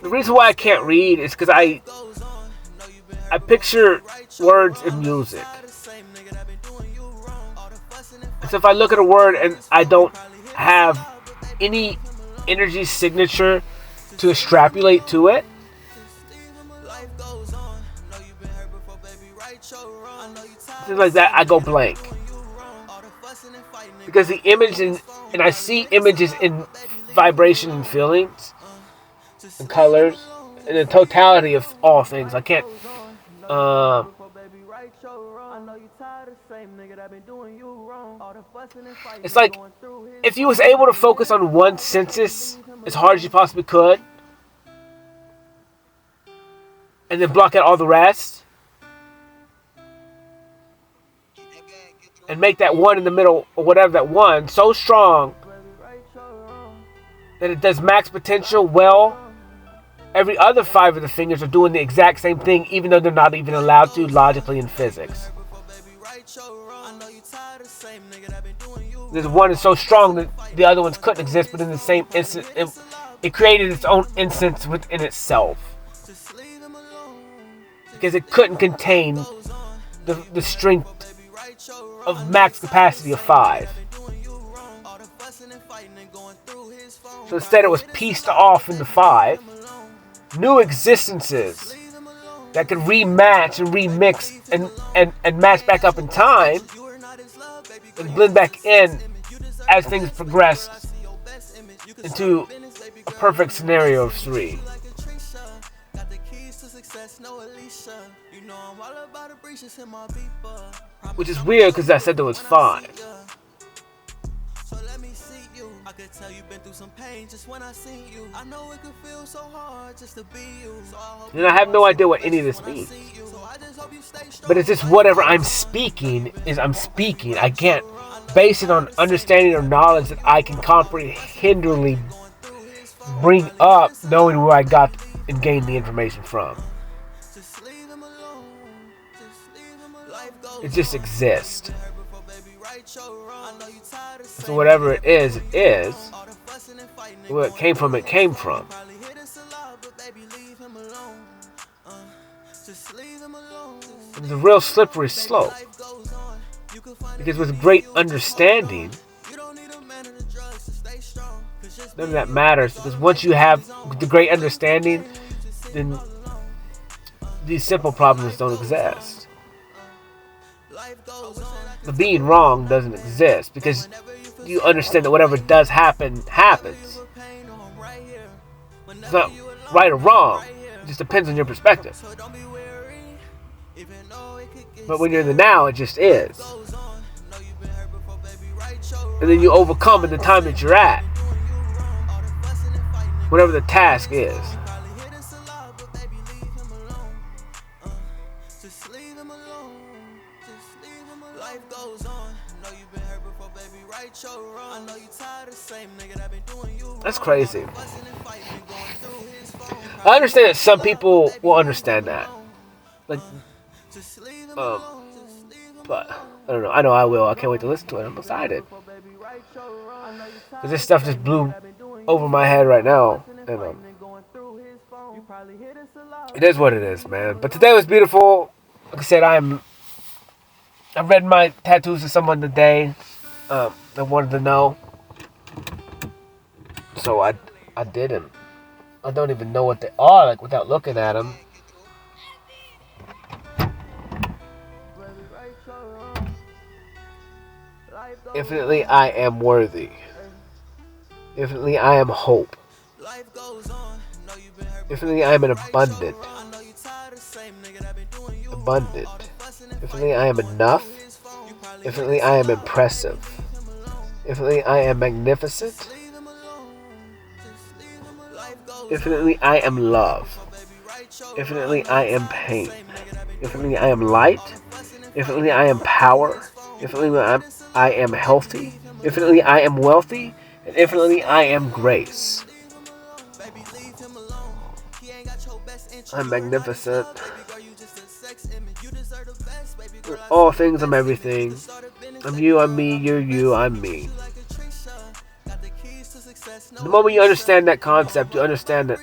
the reason why I can't read is because I picture words in music. And so if I look at a word and I don't have any energy signature to extrapolate to it, things like that, I go blank. Because the image and I see images in vibration and feelings and colors and the totality of all things. I can't it's like if you was able to focus on one senses as hard as you possibly could and then block out all the rest and make that one in the middle, or whatever that one, so strong that it does max potential well, every other 5 of the fingers are doing the exact same thing, even though they're not even allowed to logically in physics. This one is so strong that the other ones couldn't exist, but in the same instant, it created its own instance within itself. Because it couldn't contain the strength of max capacity of 5. So instead it was pieced off into 5 new existences that could rematch and remix and match back up in time and blend back in as things progressed into a perfect scenario of 3. Which is weird because I said there was 5. I could tell you've been through some pain just when I seen you. I know it could feel so hard just to be you. And I have no idea what any of this means. But it's just whatever I'm speaking is I'm speaking. I can't base it on understanding or knowledge that I can comprehendingly bring up knowing where I got and gained the information from. It just exists. So whatever it is, where it came from, it came from. It's a real slippery slope. Because with great understanding, none of that matters. Because once you have the great understanding, then these simple problems don't exist. The being wrong doesn't exist because you understand that whatever does happen, happens. It's not right or wrong. It just depends on your perspective. But when you're in the now, it just is. And then you overcome in the time that you're at. Whatever the task is. That's crazy. I understand that some people will understand that. Like, but I don't know. I know I will. I can't wait to listen to it. I'm excited. Because this stuff just blew over my head right now. And it is what it is, man. But today was beautiful. Like I said, I read my tattoos to someone today that wanted to know. So I did them. I don't even know what they are, like, without looking at them. Infinitely I am worthy. Infinitely I am hope. Infinitely I am an abundant. Abundant. Infinitely I am enough. Infinitely I am impressive. Infinitely I am magnificent. Infinitely I am love. Infinitely I am pain. Infinitely I am light. Infinitely I am power. Infinitely I am healthy. Infinitely I am wealthy. And infinitely I am grace. I'm magnificent. All things, I'm everything. I'm you, I'm me, you're you, I'm me. The moment you understand that concept, you understand that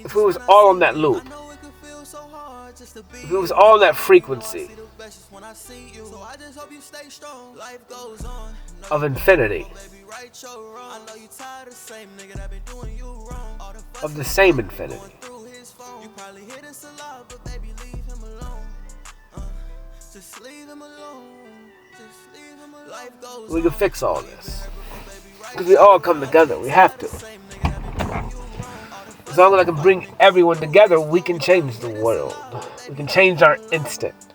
if it was all on that loop, if it was all on that frequency of infinity, of the same infinity, we can fix all this. Because we all come together. We have to. As long as I can bring everyone together, we can change the world. We can change our instinct.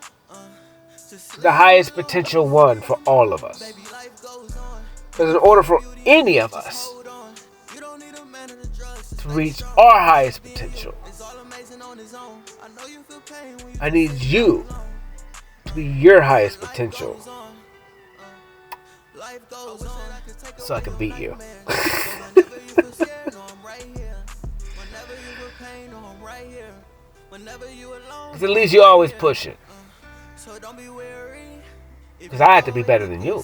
The highest potential one for all of us. Because in order for any of us to reach our highest potential, I need you to be your highest potential. So I can beat you. Because at least you always push it. So don't be weary. Because I have to be better than you.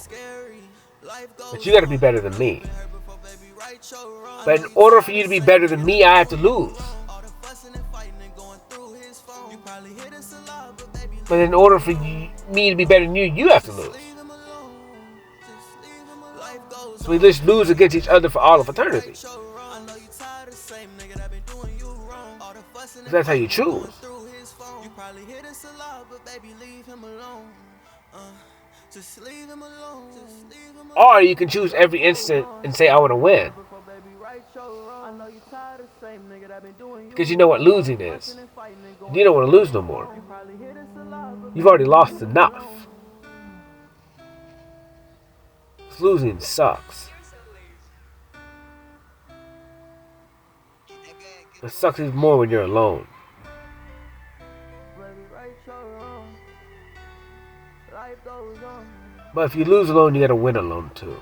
But you got to be better than me. But in order for you to be better than me, I have to lose. But in order for me to be better than you, you have to lose. So we just lose against each other for all of eternity. That's how you choose. Or you can choose every instant and say, I want to win. Because you know what losing is. You don't want to lose no more. You've already lost enough. Losing sucks. It sucks even more when you're alone. But if you lose alone, you gotta win alone too.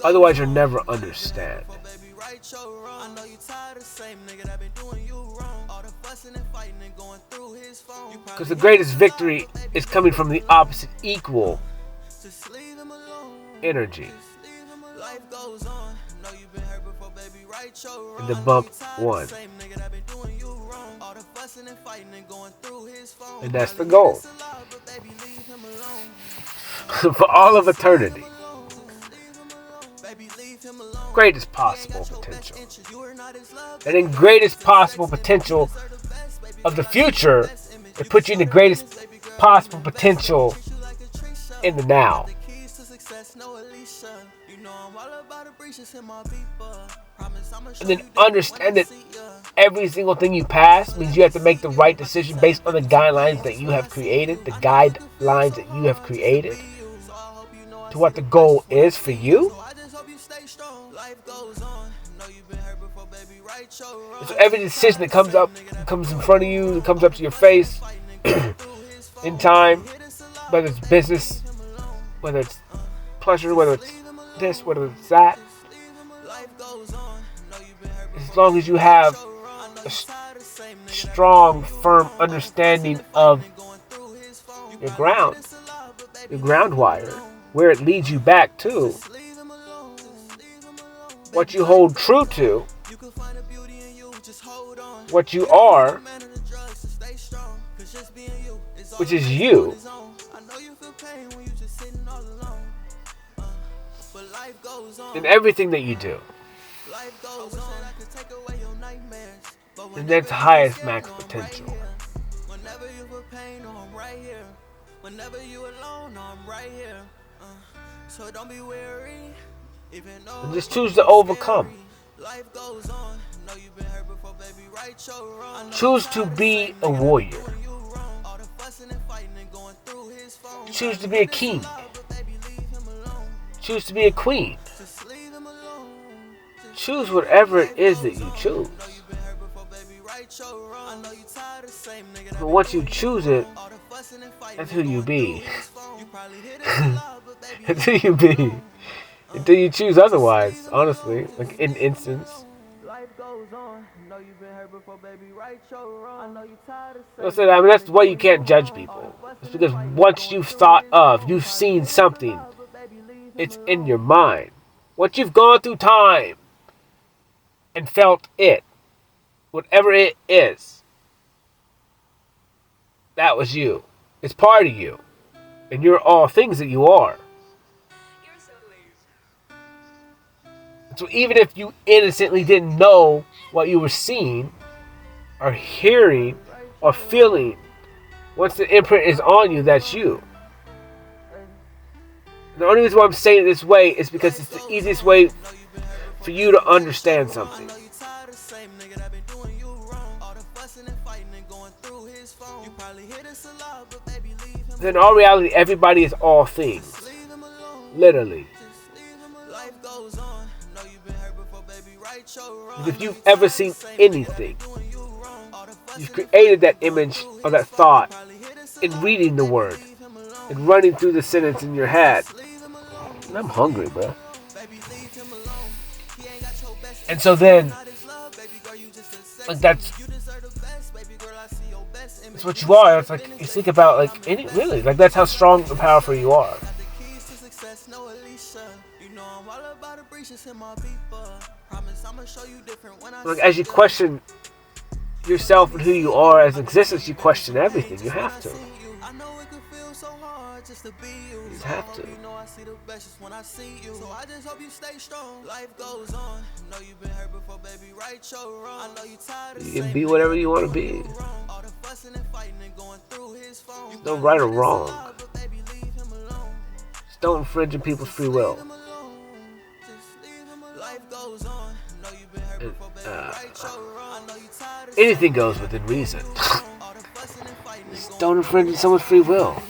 Otherwise, you'll never understand. Because the greatest victory is coming from the opposite equal energy. And the bump one. And that's the goal. For all of eternity. Greatest possible potential. And in greatest possible potential of the future, it puts you in the greatest possible potential in the now. And then understand that every single thing you pass means you have to make the right decision based on the guidelines that you have created, the guidelines that you have created to what the goal is for you. So every decision that comes in front of you, that comes up to your face in time, whether it's business, whether it's pleasure, whether it's this, whether it's that, as long as you have a strong, firm understanding of your ground wire, where it leads you back to, what you hold true to, what you are, which is you. In everything that you do. And that's highest max potential. Whenever you feel pain, I'm right here. Whenever you alone, I'm right here. So don't be weary. And just choose to overcome. Choose to be a warrior. Choose to be a king. Choose to be a queen. Choose whatever it is that you choose. But once you choose it, that's who you be. That's who you be. Until you choose otherwise, honestly. Like in instance. Listen, I mean, that's why you can't judge people. It's because once you've seen something, it's in your mind. Once you've gone through time and felt it, whatever it is, that was you. It's part of you. And you're all things that you are. So even if you innocently didn't know what you were seeing, or hearing, or feeling, once the imprint is on you, that's you. The only reason why I'm saying it this way is because it's the easiest way for you to understand something. In all reality, everybody is all things. Literally. If you've ever seen anything, you've created that image or that thought in reading the word and running through the sentence in your head. And I'm hungry, bro. And so then, like, that's It's what you are. It's like you think about like any really like that's how strong and powerful you are. Like as you question yourself and who you are as existence, you question everything. You have to. You just have to. So I just hope you stay strong. Life goes on. Know you've been hurt before, baby. Right or wrong. I know you tired of. You can be whatever you want to be. There's no right or wrong. Just don't infringe on people's free will. Anything goes within reason. Just don't infringe on someone's free will.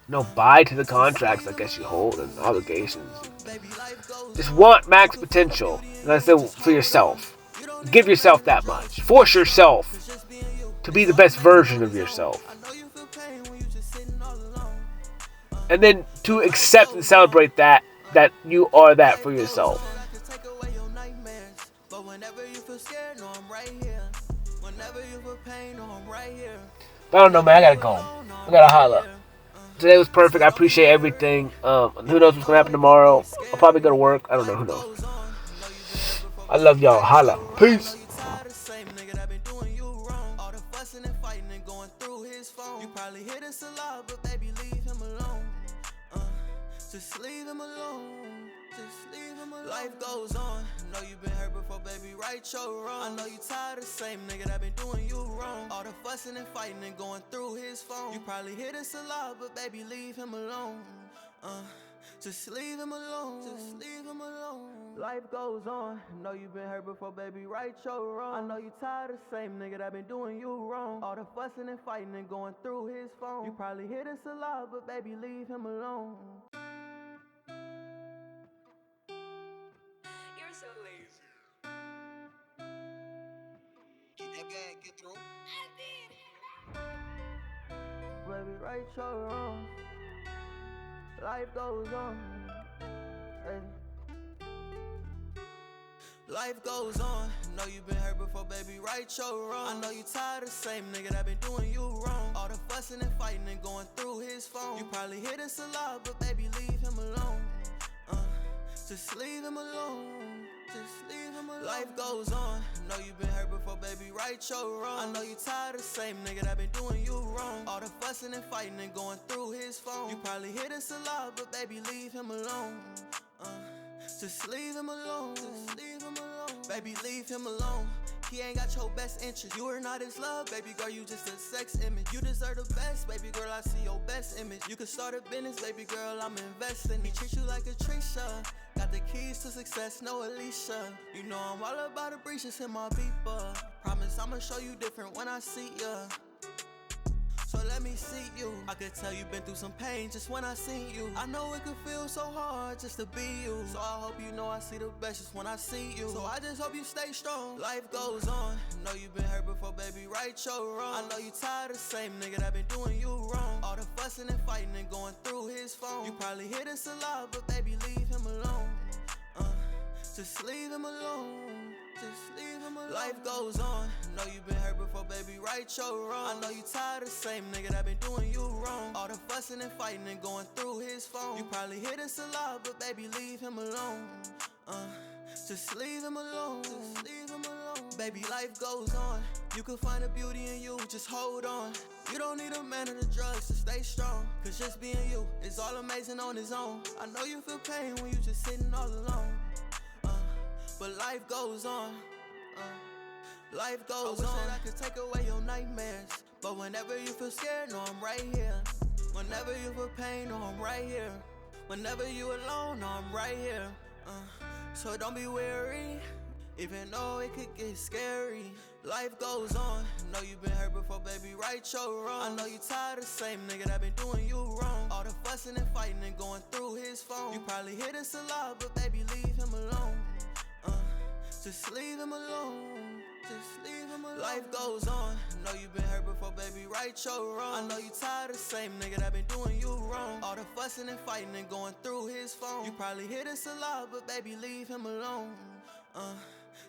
No buy to the contracts I guess you hold and obligations. Just want max potential. And that's it for yourself. Give yourself that much. Force yourself to be the best version of yourself. And then to accept and celebrate that you are that for yourself. But I don't know, man. I gotta go. I gotta holla. Today was perfect. I appreciate everything. Who knows what's gonna happen tomorrow? I'll probably go to work. I don't know. Who knows? I love y'all. Holla. Peace. You probably hit us a lot, but baby, leave him alone. Just leave him alone. Just leave him alone. Life goes on. Know you've been hurt before, baby, right or wrong. I know you tired of the same nigga that been doing you wrong. All the fussing and fighting and going through his phone. You probably hit us a lot, but baby, leave him alone. Just leave him alone. Just leave him alone. Life goes on. Know you've been hurt before, baby, right or wrong. I know you tired of the same nigga that been doing you wrong. All the fussing and fighting and going through his phone. You probably hit us a lot, but baby, leave him alone. You're so lazy. Keep that bag, get through. Baby, right or wrong. Life goes on. Hey. Life goes on. Know you've been hurt before, baby, right or wrong. I know you tired of the same nigga that been doing you wrong. All the fussing and fighting and going through his phone. You probably hit us a lot, but baby, leave him alone. Just leave him alone. Just leave him alone. Life goes on. Know you've been hurt before, baby, right or wrong. I know you tired of the same nigga that been doing you wrong. All the fussing and fighting and going through his phone. You probably hit us a lot, but baby, leave him alone. Just leave him alone. Just leave him alone. Baby, leave him alone. He ain't got your best interest. You are not his love, baby girl, you just a sex image. You deserve the best, baby girl, I see your best image. You can start a business, baby girl, I'm investing. He treat you like a Trisha. Got the keys to success, no Alicia. You know I'm all about the breaches in my beeper. Promise I'ma show you different when I see ya. So let me see you. I could tell you've been through some pain just when I seen you. I know it could feel so hard just to be you. So I hope you know I see the best just when I see you. So I just hope you stay strong. Life goes on. Know you've been hurt before, baby, right or wrong. I know you tired of the same nigga that been doing you wrong. All the fussing and fighting and going through his phone. You probably hit us a lot, but baby, leave him alone. Just leave him alone. Just leave him alone. Life goes on. Know you've been hurt before, baby, right or wrong. I know you tired of the same nigga that been doing you wrong. All the fussing and fighting and going through his phone. You probably hit us a lot, but baby, leave him alone. Just leave him alone. Just leave him alone. Baby, life goes on. You can find the beauty in you, just hold on. You don't need a man or the drugs to stay strong. Cause just being you is all amazing on its own. I know you feel pain when you just sitting all alone. But life goes on. Life goes on. I wish that I could take away your nightmares. But whenever you feel scared, know I'm right here. Whenever you feel pain, know I'm right here. Whenever you alone, know I'm right here. So don't be weary, even though it could get scary. Life goes on. Know you've been hurt before, baby, right or wrong. I know you tired of the same nigga that been doing you wrong. All the fussing and fighting and going through his phone. You probably hit us a lot, but baby, leave him alone. Just leave him alone. Just leave him alone. Life goes on. Know you've been hurt before, baby, right or wrong. I know you tired of the same nigga that been doing you wrong. All the fussing and fighting and going through his phone. You probably hit us a lot, but baby, leave him alone.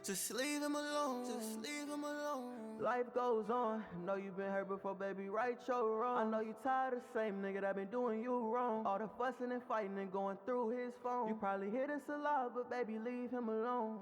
Just leave him alone. Just leave him alone. Life goes on. Know you been hurt before, baby. Right your wrong. I know you tired of the same nigga that been doing you wrong. All the fussing and fighting and going through his phone. You probably hear this a lot, but baby, leave him alone.